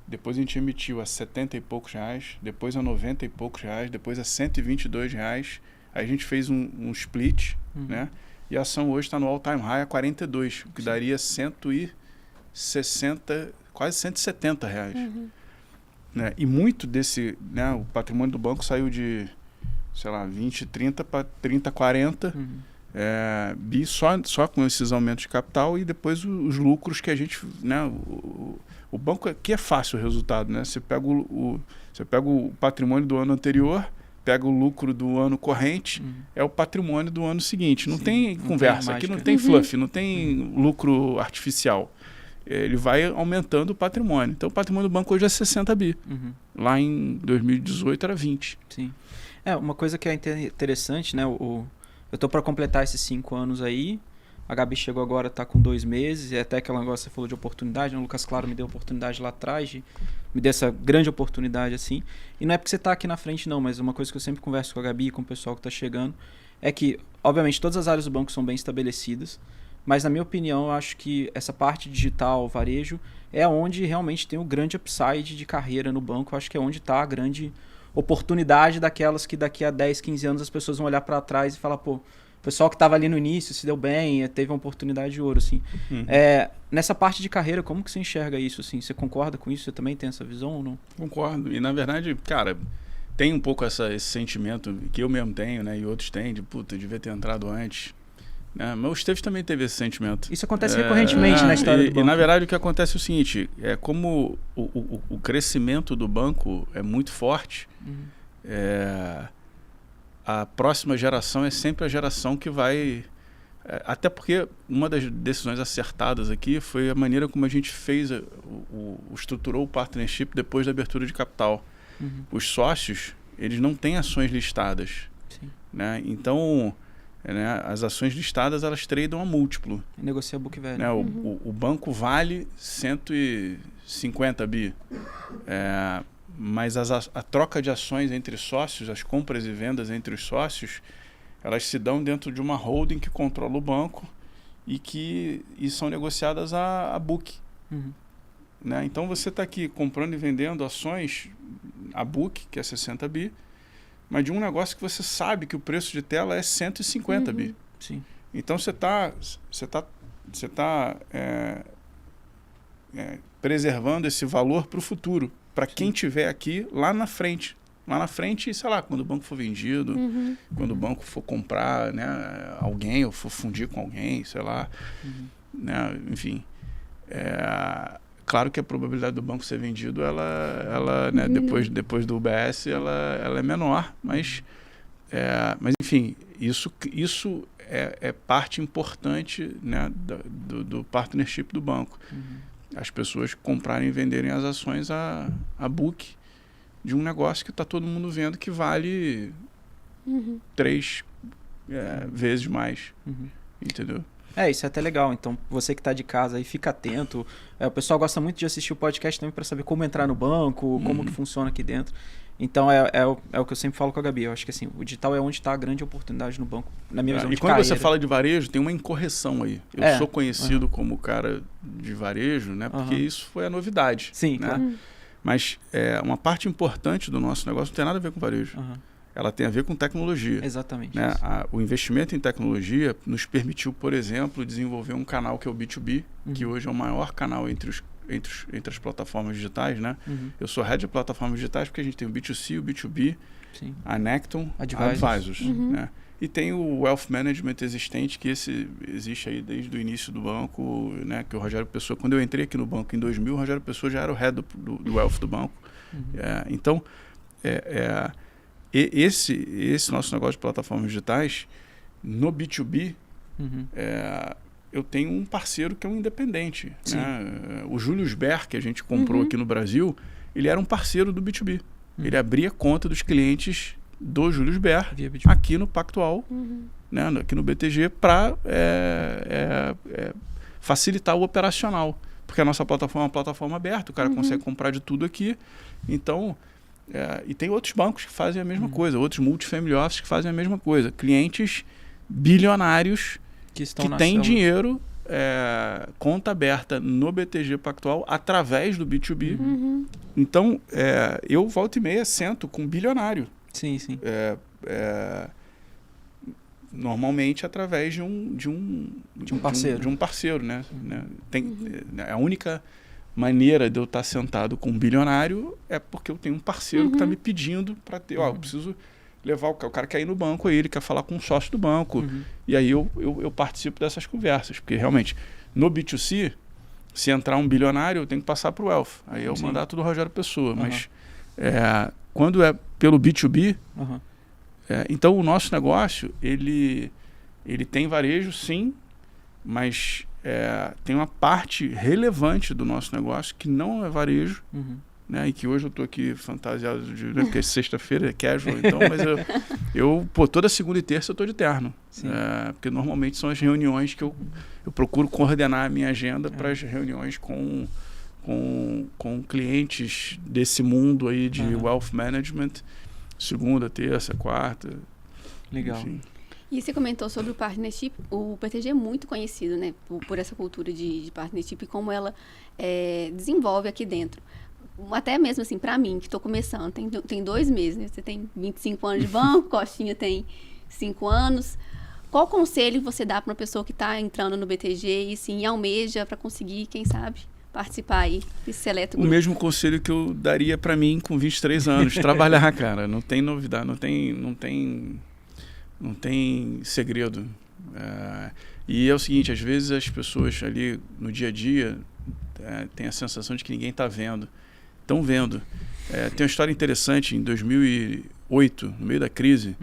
depois a gente emitiu a 70 e poucos reais, depois a 90 e poucos reais, depois a 122 reais. Aí a gente fez um split, né? E a ação hoje está no all-time high a 42, o que daria 160, quase 170 reais. Né? E muito desse, né, o patrimônio do banco saiu de, sei lá, 20, 30 para 30, 40. Bi só com esses aumentos de capital e depois os lucros que a gente, né, o banco aqui é fácil o resultado, né? Você pega o patrimônio do ano anterior, pega o lucro do ano corrente, é o patrimônio do ano seguinte. Não tem conversa, aqui não tem fluff, não tem lucro artificial. Ele vai aumentando o patrimônio. Então o patrimônio do banco hoje é 60 bi. Lá em 2018 era 20. Sim. Uma coisa que é interessante, né? Eu tô para completar esses 5 anos aí. A Gabi chegou agora, tá com 2 meses. E até aquele negócio que você falou de oportunidade, né? O Lucas Claro me deu oportunidade lá atrás, me deu essa grande oportunidade assim. E não é porque você tá aqui na frente não, mas uma coisa que eu sempre converso com a Gabi e com o pessoal que tá chegando é que, obviamente, todas as áreas do banco são bem estabelecidas, mas na minha opinião, eu acho que essa parte digital, varejo, é onde realmente tem o grande upside de carreira no banco. Eu acho que é onde tá a grande oportunidade daquelas que daqui a 10, 15 anos as pessoas vão olhar para trás e falar, pô, o pessoal que estava ali no início se deu bem, teve uma oportunidade de ouro, assim. Nessa parte de carreira, como que você enxerga isso, assim? Você concorda com isso? Você também tem essa visão ou não? Concordo. E, na verdade, cara, tem um pouco esse sentimento que eu mesmo tenho, né? E outros têm, de, puta, eu devia ter entrado antes. Mas o Esteves também teve esse sentimento. Isso acontece recorrentemente na história do banco. E, na verdade, o que acontece é o seguinte, como o crescimento do banco é muito forte, a próxima geração é sempre a geração que vai... até porque uma das decisões acertadas aqui foi a maneira como a gente fez, estruturou o partnership depois da abertura de capital. Os sócios, eles não têm ações listadas. Né? Então... as ações listadas, elas tradam a múltiplo. E negocia book value. Né? O banco vale 150 bi. Mas a troca de ações entre sócios, as compras e vendas entre os sócios, elas se dão dentro de uma holding que controla o banco e são negociadas a book. Né? Então você está aqui comprando e vendendo ações a book, que é 60 bi, mas de um negócio que você sabe que o preço de tela é 150 bi. Sim. Então você tá preservando esse valor para o futuro, para quem tiver aqui lá na frente. Lá na frente, sei lá, quando o banco for vendido, quando o banco for comprar, né, alguém, ou for fundir com alguém, sei lá, né, enfim. Claro que a probabilidade do banco ser vendido, ela né, depois do UBS, ela é menor, mas enfim, isso é parte importante, né, do partnership do banco. As pessoas comprarem e venderem as ações a book de um negócio que está todo mundo vendo que vale 3 vezes mais. Entendeu? Isso é até legal. Então, você que está de casa aí, fica atento. O pessoal gosta muito de assistir o podcast também para saber como entrar no banco, como que funciona aqui dentro. Então, é o que eu sempre falo com a Gabi. Eu acho que assim, o digital é onde está a grande oportunidade no banco, na minha visão de quando carreira. você fala de varejo, tem uma incorreção aí. Eu sou conhecido como cara de varejo, né? Porque isso foi a novidade. Sim, né? claro. Mas uma parte importante do nosso negócio não tem nada a ver com varejo. Ela tem a ver com tecnologia. Exatamente. Né? O investimento em tecnologia nos permitiu, por exemplo, desenvolver um canal que é o B2B, que hoje é o maior canal entre as plataformas digitais. Né? Eu sou head de plataformas digitais porque a gente tem o B2C, o B2B, a Necton, a Advisors. Né? E tem o Wealth Management existente, que existe aí desde o início do banco, né? Que o Rogério Pessoa, quando eu entrei aqui no banco em 2000, o Rogério Pessoa já era o head do Wealth do banco. Então, esse nosso negócio de plataformas digitais, no B2B, eu tenho um parceiro que é um independente. Né? O Julius Baer, que a gente comprou aqui no Brasil, ele era um parceiro do B2B. Ele abria conta dos clientes do Julius Baer aqui no Pactual, né, aqui no BTG, para facilitar o operacional. Porque a nossa plataforma é uma plataforma aberta, o cara consegue comprar de tudo aqui. Então, e tem outros bancos que fazem a mesma coisa, outros multifamily offices que fazem a mesma coisa. Clientes bilionários que têm dinheiro, conta aberta no BTG Pactual através do B2B. Então, eu volta e meia sento com um bilionário. Sim. Normalmente através de um parceiro. De um parceiro, né? A única maneira de eu estar sentado com um bilionário é porque eu tenho um parceiro que está me pedindo para ter. Eu preciso levar o cara quer ir no banco aí, ele quer falar com um sócio do banco. E aí eu participo dessas conversas. Porque realmente, no B2C, se entrar um bilionário, eu tenho que passar para o Wealth. Aí é o mandato do Rogério Pessoa. Mas quando é pelo B2B, então o nosso negócio, ele tem varejo, sim, mas tem uma parte relevante do nosso negócio que não é varejo, né? E que hoje eu estou aqui fantasiado né? Porque sexta-feira é casual, então, mas toda segunda e terça eu estou de terno. Porque normalmente são as reuniões que eu procuro coordenar a minha agenda para as reuniões com clientes desse mundo aí de wealth management, segunda, terça, quarta. Legal. Enfim. E você comentou sobre o partnership. O BTG é muito conhecido, né, por essa cultura de partnership e como ela desenvolve aqui dentro. Até mesmo assim, para mim, que estou começando, tem 2 meses, né? Você tem 25 anos de banco, Costinha tem 5 anos. Qual conselho você dá para uma pessoa que está entrando no BTG e sim, almeja para conseguir, quem sabe, participar aí desse seleto grupo? O mesmo conselho que eu daria para mim com 23 anos, trabalhar, cara. Não tem novidade, não tem segredo. E é o seguinte, às vezes as pessoas ali no dia a dia têm a sensação de que ninguém está vendo. Estão vendo. Tem uma história interessante, em 2008, no meio da crise,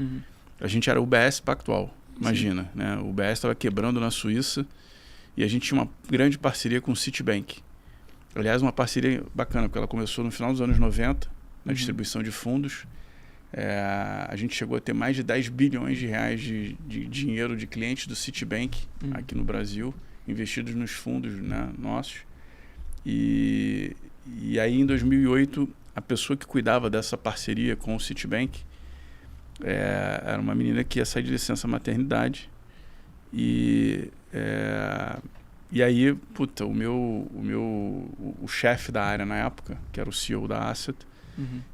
a gente era o UBS Pactual, imagina. Né? O UBS estava quebrando na Suíça e a gente tinha uma grande parceria com o Citibank. Aliás, uma parceria bacana, porque ela começou no final dos anos 90, na distribuição de fundos. A gente chegou a ter mais de 10 bilhões de reais de dinheiro de clientes do Citibank aqui no Brasil, investidos nos fundos, né, nossos. E aí, em 2008, a pessoa que cuidava dessa parceria com o Citibank era uma menina que ia sair de licença maternidade. E aí, o chefe da área na época, que era o CEO da Asset,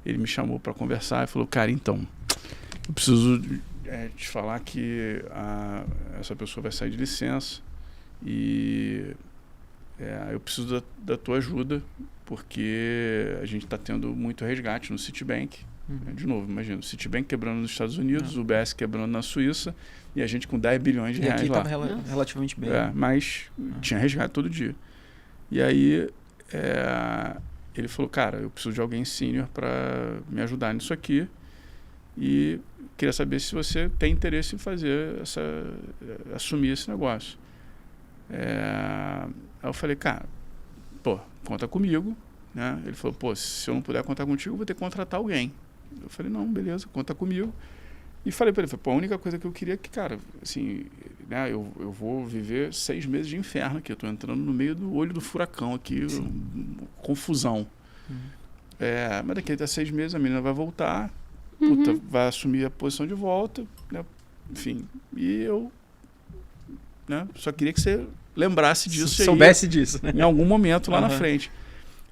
ele me chamou para conversar e falou, cara, então, eu preciso te falar que essa pessoa vai sair de licença e eu preciso da tua ajuda, porque a gente está tendo muito resgate no Citibank. De novo, imagina, o Citibank quebrando nos Estados Unidos, o UBS quebrando na Suíça e a gente com 10 bilhões de reais aqui lá. Estava relativamente bem. Mas tinha resgate todo dia. E aí ele falou, cara, eu preciso de alguém sênior para me ajudar nisso aqui e queria saber se você tem interesse em assumir esse negócio. Aí eu falei, cara, conta comigo, né? Ele falou, se eu não puder contar contigo, eu vou ter que contratar alguém. Eu falei, não, beleza, conta comigo. E falei para ele, a única coisa que eu queria é que, cara, assim, né, eu vou viver 6 meses de inferno aqui, eu tô entrando no meio do olho do furacão aqui, confusão. Mas daqui até 6 meses a menina vai voltar, vai assumir a posição de volta, né? Enfim, e eu, né, só queria que você lembrasse disso. Soubesse disso, né? Em algum momento lá na frente.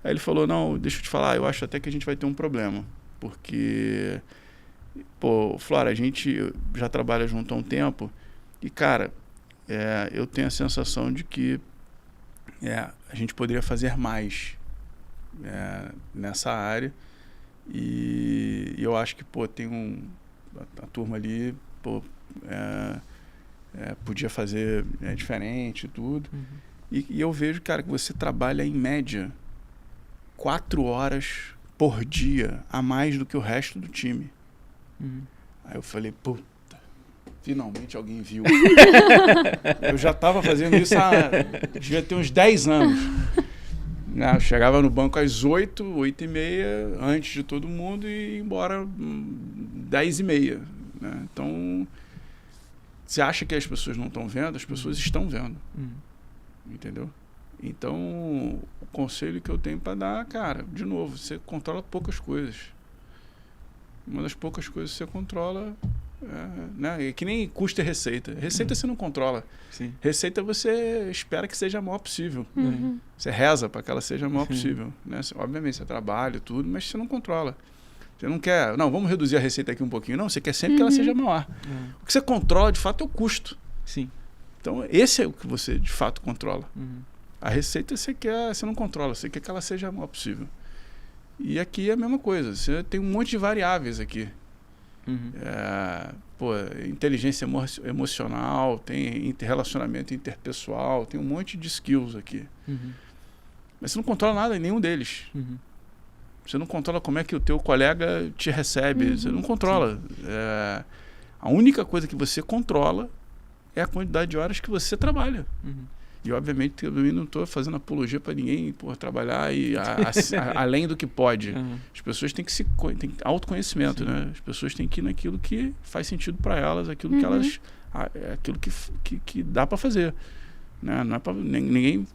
Aí ele falou, não, deixa eu te falar, eu acho até que a gente vai ter um problema, porque, Flora, a gente já trabalha junto há um tempo e, cara, eu tenho a sensação de que a gente poderia fazer mais nessa área e eu acho que, tem a turma ali, podia fazer diferente e tudo. E eu vejo, cara, que você trabalha em média 4 horas por dia a mais do que o resto do time. Aí eu falei, finalmente alguém viu. Eu já estava fazendo isso devia ter uns 10 anos. Eu chegava no banco às 8, 8h30, antes de todo mundo, e ia embora 10h30. Né? Então, você acha que as pessoas não estão vendo? As pessoas estão vendo. Entendeu? Então, o conselho que eu tenho para dar, cara, de novo, você controla poucas coisas. Uma das poucas coisas que você controla, né? É que nem custo e receita. Receita você não controla. Sim. Receita você espera que seja a maior possível. Você reza para que ela seja a maior possível. Né? Obviamente, você trabalha e tudo, mas você não controla. Você não quer, vamos reduzir a receita aqui um pouquinho. Não, você quer sempre que ela seja maior. O que você controla, de fato, é o custo. Sim. Então, esse é o que você, de fato, controla. A receita você não controla, você quer que ela seja a maior possível. E aqui é a mesma coisa, você tem um monte de variáveis aqui. Inteligência emocional, tem relacionamento interpessoal, tem um monte de skills aqui. Mas você não controla nada em nenhum deles. Você não controla como é que o teu colega te recebe, você não controla. A única coisa que você controla é a quantidade de horas que você trabalha. E, obviamente, eu não estou fazendo apologia para ninguém trabalhar além do que pode. As pessoas têm que tem autoconhecimento, né? As pessoas têm que ir naquilo que faz sentido para elas, aquilo que elas, aquilo que dá para fazer. Né? Não é para ninguém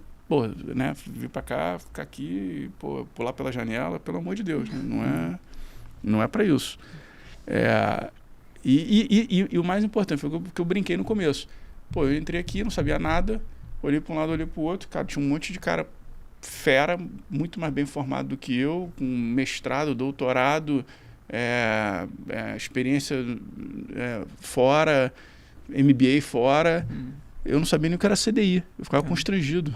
vir para cá, ficar aqui, pular pela janela, pelo amor de Deus. Né? Não é para isso. E o mais importante foi o que eu brinquei no começo. Eu entrei aqui, não sabia nada, olhei para um lado, olhei para o outro, cara, tinha um monte de cara fera, muito mais bem formado do que eu, com mestrado, doutorado, experiência fora, MBA fora. Eu não sabia nem o que era CDI, eu ficava constrangido.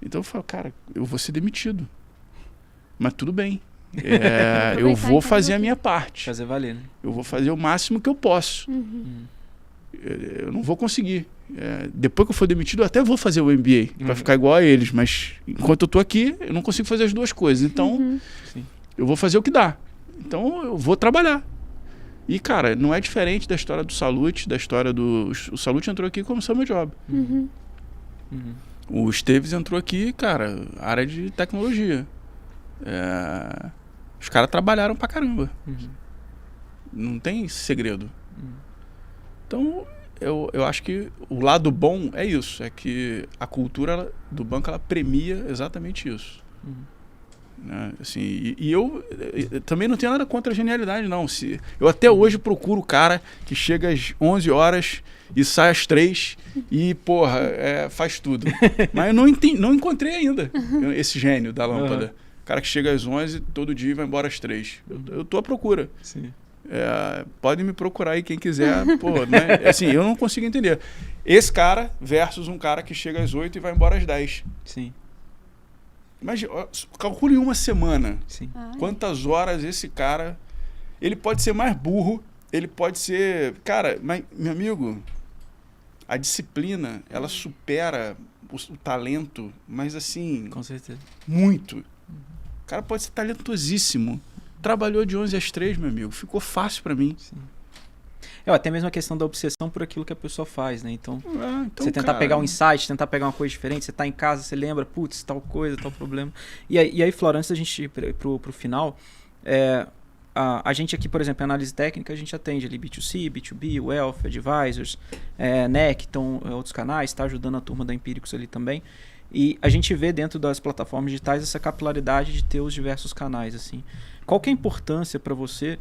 Então eu falei, cara, eu vou ser demitido. Mas tudo bem. Eu vou fazer a minha parte. Fazer valer, né? Eu vou fazer o máximo que eu posso. Eu não vou conseguir. Depois que eu for demitido, eu até vou fazer o MBA para ficar igual a eles, mas enquanto eu estou aqui, eu não consigo fazer as duas coisas. Então, eu vou fazer o que dá. Então, eu vou trabalhar. E, cara, não é diferente da história do Salute, da história do... O Salute entrou aqui como summer job. O Esteves entrou aqui, cara, área de tecnologia. Os caras trabalharam pra caramba. Não tem segredo. Então, eu acho que o lado bom é isso, é que a cultura do banco, ela premia exatamente isso. Né? Assim, e eu também não tenho nada contra a genialidade, não. Eu até hoje procuro o cara que chega às 11 horas e sai às 3 e, faz tudo. Mas eu não encontrei ainda esse gênio da lâmpada. O cara que chega às 11 todo dia e vai embora às 3. Eu tô à procura. Sim. Pode me procurar aí quem quiser. Pô, né? Assim, eu não consigo entender. Esse cara versus um cara que chega às 8 e vai embora às 10. Sim. Imagina, calcule uma semana. Sim. Quantas horas esse cara... Ele pode ser mais burro, ele pode ser... Cara, mas, meu amigo, a disciplina, ela supera o talento, mas assim... Com certeza. Muito. O cara pode ser talentosíssimo. Trabalhou de 11 às 3, meu amigo. Ficou fácil para mim. Sim. Até mesmo a questão da obsessão por aquilo que a pessoa faz, né? Então, você tentar cara, pegar um insight, tentar pegar uma coisa diferente, você tá em casa, você lembra, putz, tal coisa, tal problema. E aí Flora, antes da gente ir pro final, a gente aqui, por exemplo, em análise técnica, a gente atende ali B2C, B2B, Wealth, Advisors, NEC, então outros canais, está ajudando a turma da Empíricos ali também. E a gente vê dentro das plataformas digitais essa capilaridade de ter os diversos canais, assim. Qual que é a importância para você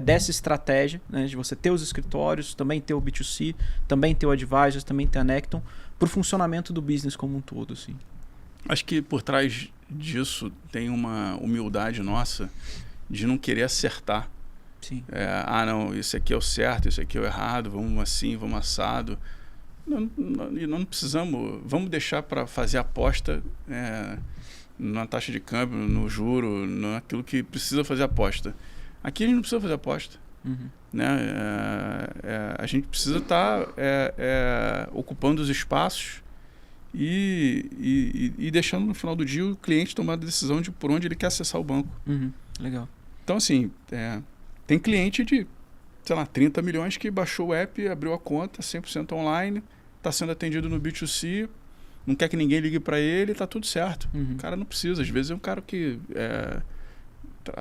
dessa estratégia, né, de você ter os escritórios, também ter o B2C, também ter o Advisors, também ter a Necton, para o funcionamento do business como um todo, assim? Acho que por trás disso tem uma humildade nossa de não querer acertar. Sim. Não, isso aqui é o certo, isso aqui é o errado, vamos assim, vamos assado. Não precisamos, vamos deixar para fazer aposta na taxa de câmbio, no juro, naquilo que precisa fazer aposta. Aqui a gente não precisa fazer aposta. Né? A gente precisa estar ocupando os espaços e deixando no final do dia o cliente tomar a decisão de por onde ele quer acessar o banco. Legal. Então, assim, tem cliente de, sei lá, 30 milhões que baixou o app, abriu a conta, 100% online, está sendo atendido no B2C, não quer que ninguém ligue para ele, está tudo certo. O cara não precisa. Às vezes é um cara que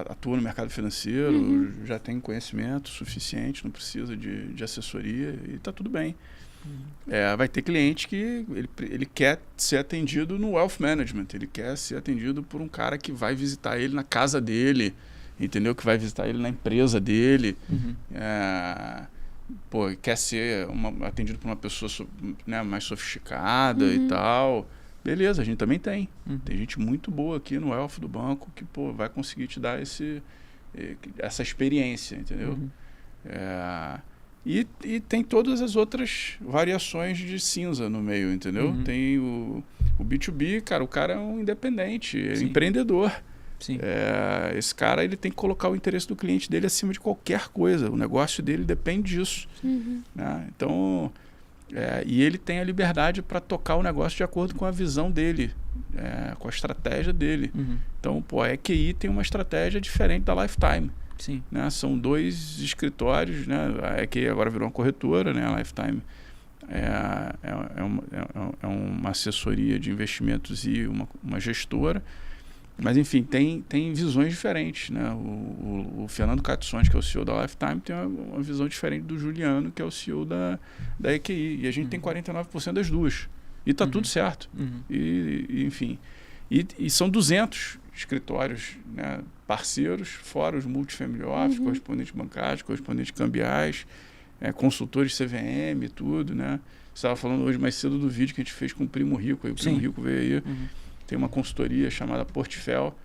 atua no mercado financeiro, já tem conhecimento suficiente, não precisa de assessoria e está tudo bem. Vai ter cliente que ele quer ser atendido no wealth management, ele quer ser atendido por um cara que vai visitar ele na casa dele, entendeu? Que vai visitar ele na empresa dele. Quer ser atendido por uma pessoa mais sofisticada e tal. Beleza, a gente também tem. Tem gente muito boa aqui no wealth do banco que vai conseguir te dar essa experiência, entendeu? E tem todas as outras variações de cinza no meio, entendeu? Tem o B2B, cara, o cara é um independente, é empreendedor. Sim. Esse cara ele tem que colocar o interesse do cliente dele acima de qualquer coisa. O negócio dele depende disso. Né? Então, e ele tem a liberdade para tocar o negócio de acordo com a visão dele, com a estratégia dele. Então, a EQI tem uma estratégia diferente da Lifetime. Sim. Né? São 2 escritórios, né? A EQI agora virou uma corretora, né? A Lifetime é uma assessoria de investimentos e uma gestora. Mas, enfim, tem visões diferentes. Né? O Fernando Catsons, que é o CEO da Lifetime, tem uma visão diferente do Juliano, que é o CEO da EQI. E a gente tem 49% das duas. E está tudo certo. E, enfim. E são 200 escritórios, né, parceiros, fora os multifamily office, correspondentes bancários, correspondentes cambiais, consultores CVM e tudo. Né? Você estava falando hoje mais cedo do vídeo que a gente fez com o Primo Rico. Aí o Primo Rico veio aí. Tem uma consultoria chamada Portfel.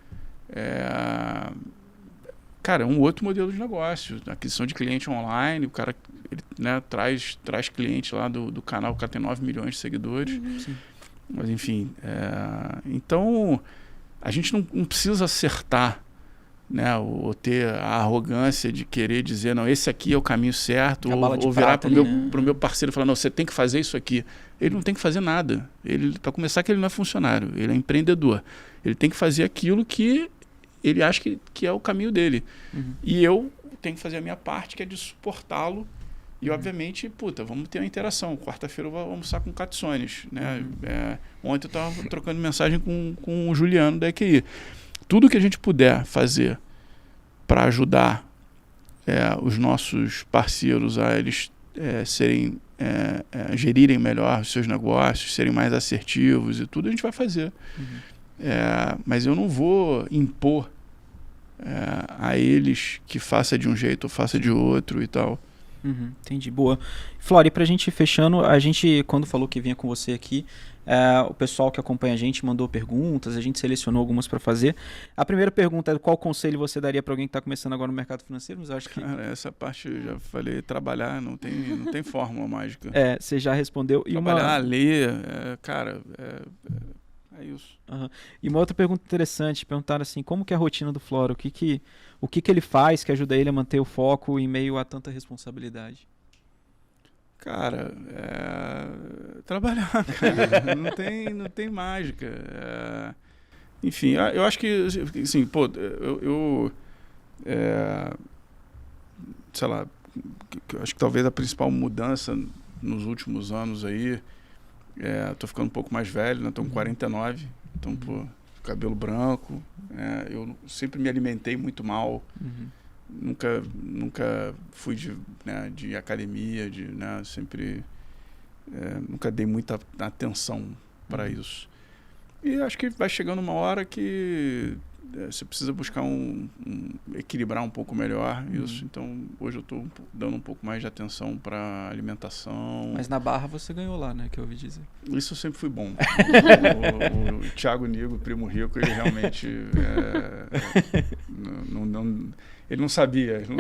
Cara, é um outro modelo de negócio. Aquisição de cliente online. O cara traz cliente lá do canal. O cara tem 9 milhões de seguidores. Mas, enfim. Então, a gente não precisa acertar, né, ou ter a arrogância de querer dizer, não, esse aqui é o caminho certo. Ou virar para o meu parceiro e falar, não, você tem que fazer isso aqui. Ele não tem que fazer nada. Para começar, que ele não é funcionário, ele é empreendedor. Ele tem que fazer aquilo que ele acha que é o caminho dele. E eu tenho que fazer a minha parte, que é de suportá-lo. E, obviamente, vamos ter uma interação. Quarta-feira eu vou almoçar com o Catsons. Né? Ontem eu estava trocando mensagem com o Juliano da EQI. Tudo que a gente puder fazer para ajudar os nossos parceiros a eles gerirem melhor os seus negócios, serem mais assertivos e tudo, a gente vai fazer. Mas eu não vou impor a eles que faça de um jeito ou faça de outro e tal. Entendi, boa. Flora, e pra gente ir fechando, a gente, quando falou que vinha com você aqui, o pessoal que acompanha a gente mandou perguntas, a gente selecionou algumas para fazer. A primeira pergunta é qual conselho você daria para alguém que está começando agora no mercado financeiro? Mas eu acho que... Cara, essa parte eu já falei, trabalhar não tem fórmula mágica. Você já respondeu. Trabalhar, ler, cara, é isso. E uma outra pergunta interessante, perguntaram assim, como que é a rotina do Flora? O que ele faz que ajuda ele a manter o foco em meio a tanta responsabilidade? Cara, trabalhar, cara. não tem mágica. Enfim, eu acho que, assim, pô, sei lá, eu acho que talvez a principal mudança nos últimos anos aí, tô ficando um pouco mais velho, né? Tô com 49, então, pô, cabelo branco, eu sempre me alimentei muito mal. Nunca fui de academia, sempre nunca dei muita atenção para isso. E acho que vai chegando uma hora que você precisa buscar equilibrar um pouco melhor isso. Então, hoje eu estou dando um pouco mais de atenção para alimentação. Mas na barra você ganhou lá, né? Que eu ouvi dizer. Isso eu sempre fui bom. o Thiago Nigo, primo rico, ele realmente ele não sabia que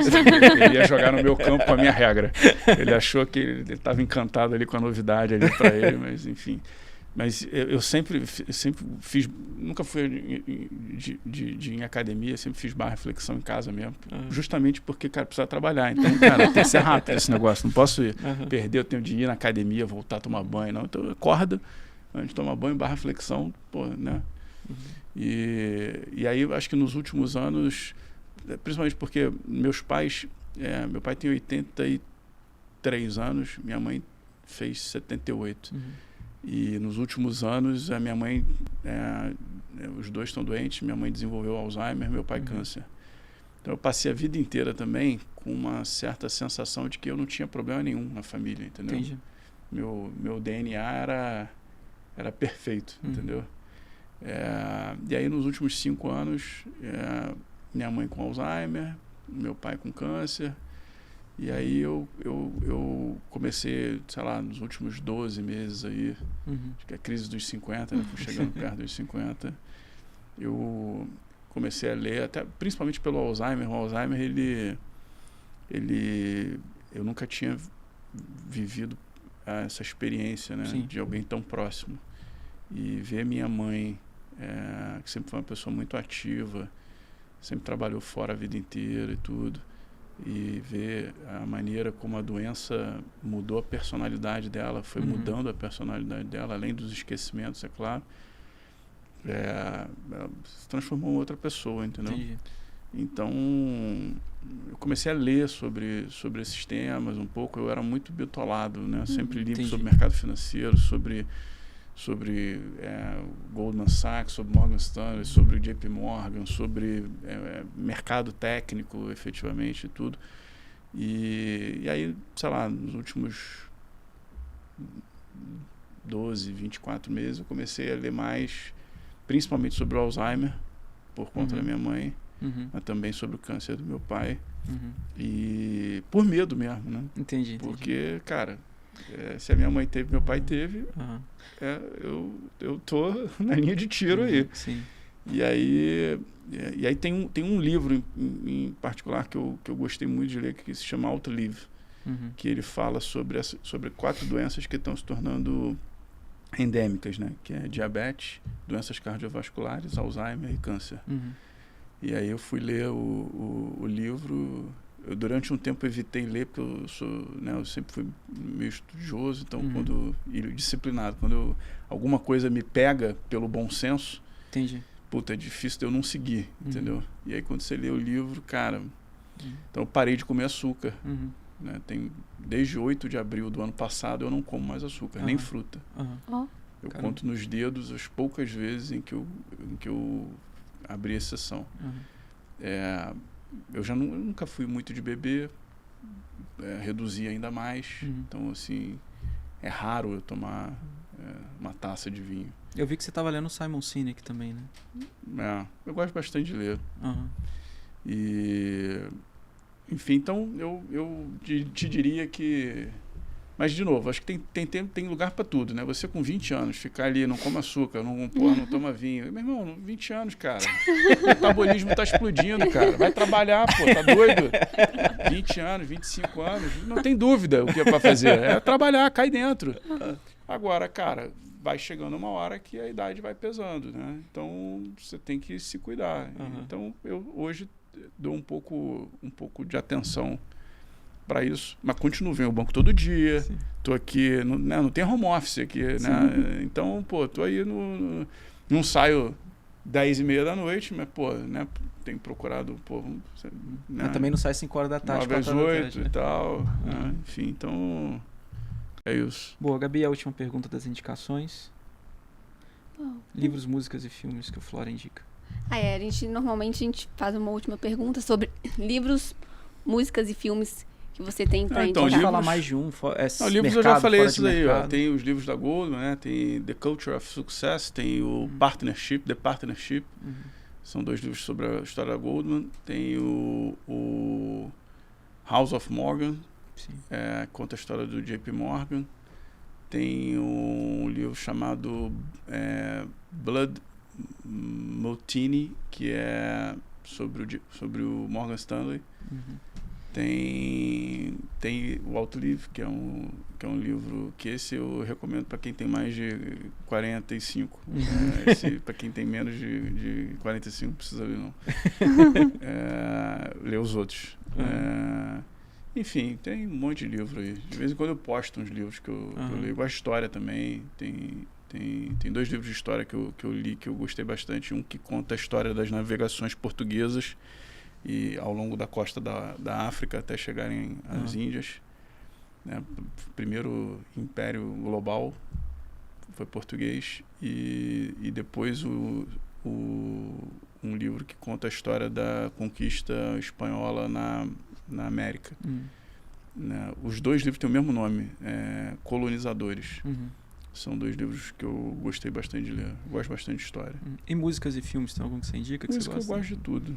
ele ia jogar no meu campo com a minha regra. Ele achou que ele estava encantado ali com a novidade ali para ele, mas enfim. Mas eu sempre fiz, nunca fui em academia, sempre fiz barra reflexão em casa mesmo, justamente porque, cara, precisa trabalhar. Então, cara, tem que ser rápido esse negócio, não posso perder o tempo de ir na academia, voltar a tomar banho, não. Então, eu acordo, antes de tomar banho, barra reflexão, pô, né? E aí, acho que nos últimos anos, principalmente porque meus pais, meu pai tem 83 anos, minha mãe fez 78. E nos últimos anos, a minha mãe, os dois estão doentes, minha mãe desenvolveu Alzheimer, meu pai câncer. Então eu passei a vida inteira também com uma certa sensação de que eu não tinha problema nenhum na família, entendeu? Entendi. Meu DNA era perfeito, entendeu? E aí nos últimos 5 anos, minha mãe com Alzheimer, meu pai com câncer. E aí eu comecei, sei lá, nos últimos 12 meses aí, acho que é a crise dos 50, né? Fui chegando perto dos 50, eu comecei a ler, até principalmente pelo Alzheimer. O Alzheimer, eu nunca tinha vivido essa experiência, né? De alguém tão próximo. E ver minha mãe, que sempre foi uma pessoa muito ativa, sempre trabalhou fora a vida inteira e tudo, e ver a maneira como a doença mudou a personalidade dela, foi mudando a personalidade dela, além dos esquecimentos, é claro, ela se transformou em outra pessoa, entendeu? Entendi. Então, eu comecei a ler sobre esses temas um pouco. Eu era muito bitolado, né? Sempre li sobre mercado financeiro, sobre Goldman Sachs, sobre Morgan Stanley, sobre JP Morgan, sobre mercado técnico, efetivamente, e tudo. E aí, sei lá, nos últimos 12, 24 meses, eu comecei a ler mais, principalmente sobre o Alzheimer, por conta da minha mãe, mas também sobre o câncer do meu pai. E por medo mesmo, né? Entendi. Porque, cara, se a minha mãe teve, meu pai teve, eu tô na linha de tiro aí. Sim. E aí tem um livro em particular que eu gostei muito de ler, que se chama Outlive, que ele fala sobre 4 doenças que estão se tornando endêmicas, né? Que é diabetes, doenças cardiovasculares, Alzheimer e câncer. E aí eu fui ler o livro. Eu, durante um tempo, evitei ler, porque eu sempre fui meio estudioso, então e disciplinado. Quando alguma coisa me pega pelo bom senso, puta, é difícil de eu não seguir, entendeu? E aí, quando você lê o livro, cara, então eu parei de comer açúcar. Né? Desde 8 de abril do ano passado, eu não como mais açúcar, nem fruta. Eu conto nos dedos as poucas vezes em que eu abri exceção. Eu nunca fui muito de beber, reduzi ainda mais. Então, assim, é raro eu tomar uma taça de vinho. Eu vi que você estava lendo o Simon Sinek também, né? Eu gosto bastante de ler. enfim, então eu te diria que... Mas, de novo, acho que tem lugar para tudo, né? Você com 20 anos, ficar ali, não come açúcar, não toma vinho. Meu irmão, 20 anos, cara. O metabolismo tá explodindo, cara. Vai trabalhar, pô, tá doido? 20 anos, 25 anos, não tem dúvida o que é para fazer. É trabalhar, cai dentro. Agora, cara, vai chegando uma hora que a idade vai pesando, né? Então, você tem que se cuidar. Então, eu hoje dou um pouco de atenção para isso, mas continuo vendo o banco todo dia. Sim. Tô aqui, não tem home office aqui, né? Então, pô, tô aí não saio 10h30 da noite, mas, pô, né, tenho procurado, pô... Né, mas também não sai 5 horas da tarde. 9 às 8 e tal, né? Enfim, então, é isso. Boa, Gabi, a última pergunta das indicações. Livros, músicas e filmes que o Flora indica. Normalmente a gente faz uma última pergunta sobre livros, músicas e filmes que você tem para indicar. Pode falar mais de um. Livros eu já falei esses aí. Ó, tem os livros da Goldman, né? Tem The Culture of Success, tem o The Partnership. São 2 livros sobre a história da Goldman. Tem o House of Morgan, conta a história do JP Morgan. Tem um livro chamado Blood Mutiny, que é sobre o Morgan Stanley. Tem o Autoliv, que é um livro que esse eu recomendo para quem tem mais de 45. Para quem tem menos de 45 não precisa ler, não. Ler os outros. Enfim, tem um monte de livro aí. De vez em quando eu posto uns livros que eu leio. Eu gosto de história também. Tem 2 livros de história que eu li que eu gostei bastante. Um que conta a história das navegações portuguesas e ao longo da costa da África até chegarem às Índias, né? O primeiro império global foi português e depois um livro que conta a história da conquista espanhola na América. Né? Os 2 livros têm o mesmo nome, Colonizadores. São 2 livros que eu gostei bastante de ler. Eu gosto bastante de história. E músicas e filmes, tem algum que você indica? Música eu gosto de tudo.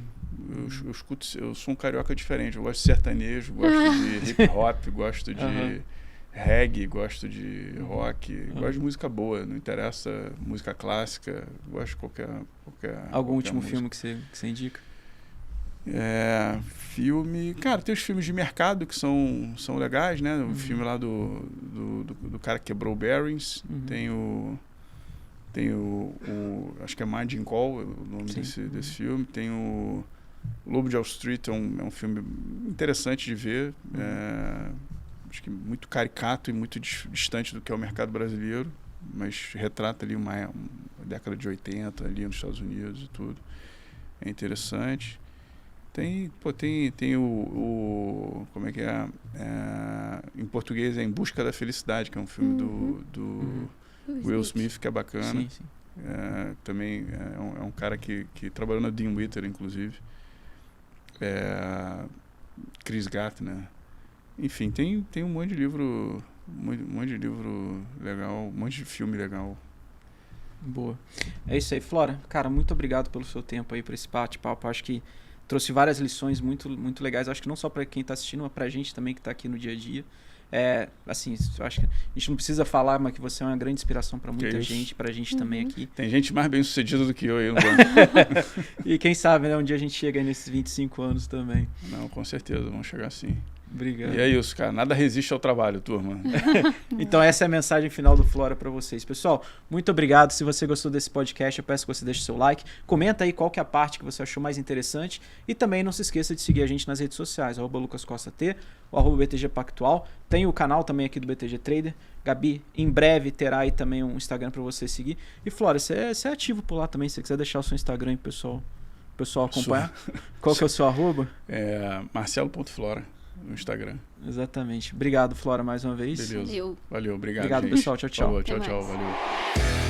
Eu sou um carioca diferente. Eu gosto de sertanejo, gosto de hip hop, gosto de reggae, gosto de rock. Gosto de música boa, não interessa música clássica. Gosto de qualquer algum último música. Filme que você indica? Filme... Cara, tem os filmes de mercado que são legais, né? O filme lá do cara que quebrou o Barings. Tem o acho que é Margin Call, o nome desse filme. Tem o Lobo de Wall Street, é um filme interessante de ver. Acho que muito caricato e muito distante do que é o mercado brasileiro, mas retrata ali uma década de 80 ali nos Estados Unidos e tudo. É interessante. Tem o como é que é? Em português é Em Busca da Felicidade, que é um filme do Will Smith, que é bacana. Sim. Também é um cara que trabalhou na Dean Witter, inclusive. Chris Gardner. Enfim, tem um monte de livro legal, um monte de filme legal. Boa. É isso aí, Flora. Cara, muito obrigado pelo seu tempo aí, por esse bate-papo. Acho que trouxe várias lições muito, muito legais. Acho que não só para quem está assistindo, mas para a gente também que está aqui no dia a dia. Assim, eu acho que a gente não precisa falar, mas que você é uma grande inspiração para muita gente, para a gente também aqui. Tem gente mais bem sucedida do que eu aí no banco. E quem sabe, né, um dia a gente chega aí nesses 25 anos também. Não, com certeza, vamos chegar assim. Obrigado. E é isso, cara. Nada resiste ao trabalho, turma. Então essa é a mensagem final do Flora para vocês. Pessoal, muito obrigado. Se você gostou desse podcast, eu peço que você deixe seu like. Comenta aí qual que é a parte que você achou mais interessante. E também não se esqueça de seguir a gente nas redes sociais. @LucasCostaT, o @BTG Pactual. Tem o canal também aqui do BTG Trader. Gabi, em breve terá aí também um Instagram para você seguir. E Flora, você é ativo por lá também. Se você quiser deixar o seu Instagram aí, pessoal acompanhar. Qual que é o seu @? Marcelo.flora. No Instagram. Exatamente. Obrigado, Flora, mais uma vez. Beleza. Valeu, obrigado, gente. Pessoal. Tchau, tchau. Falou, tchau, valeu.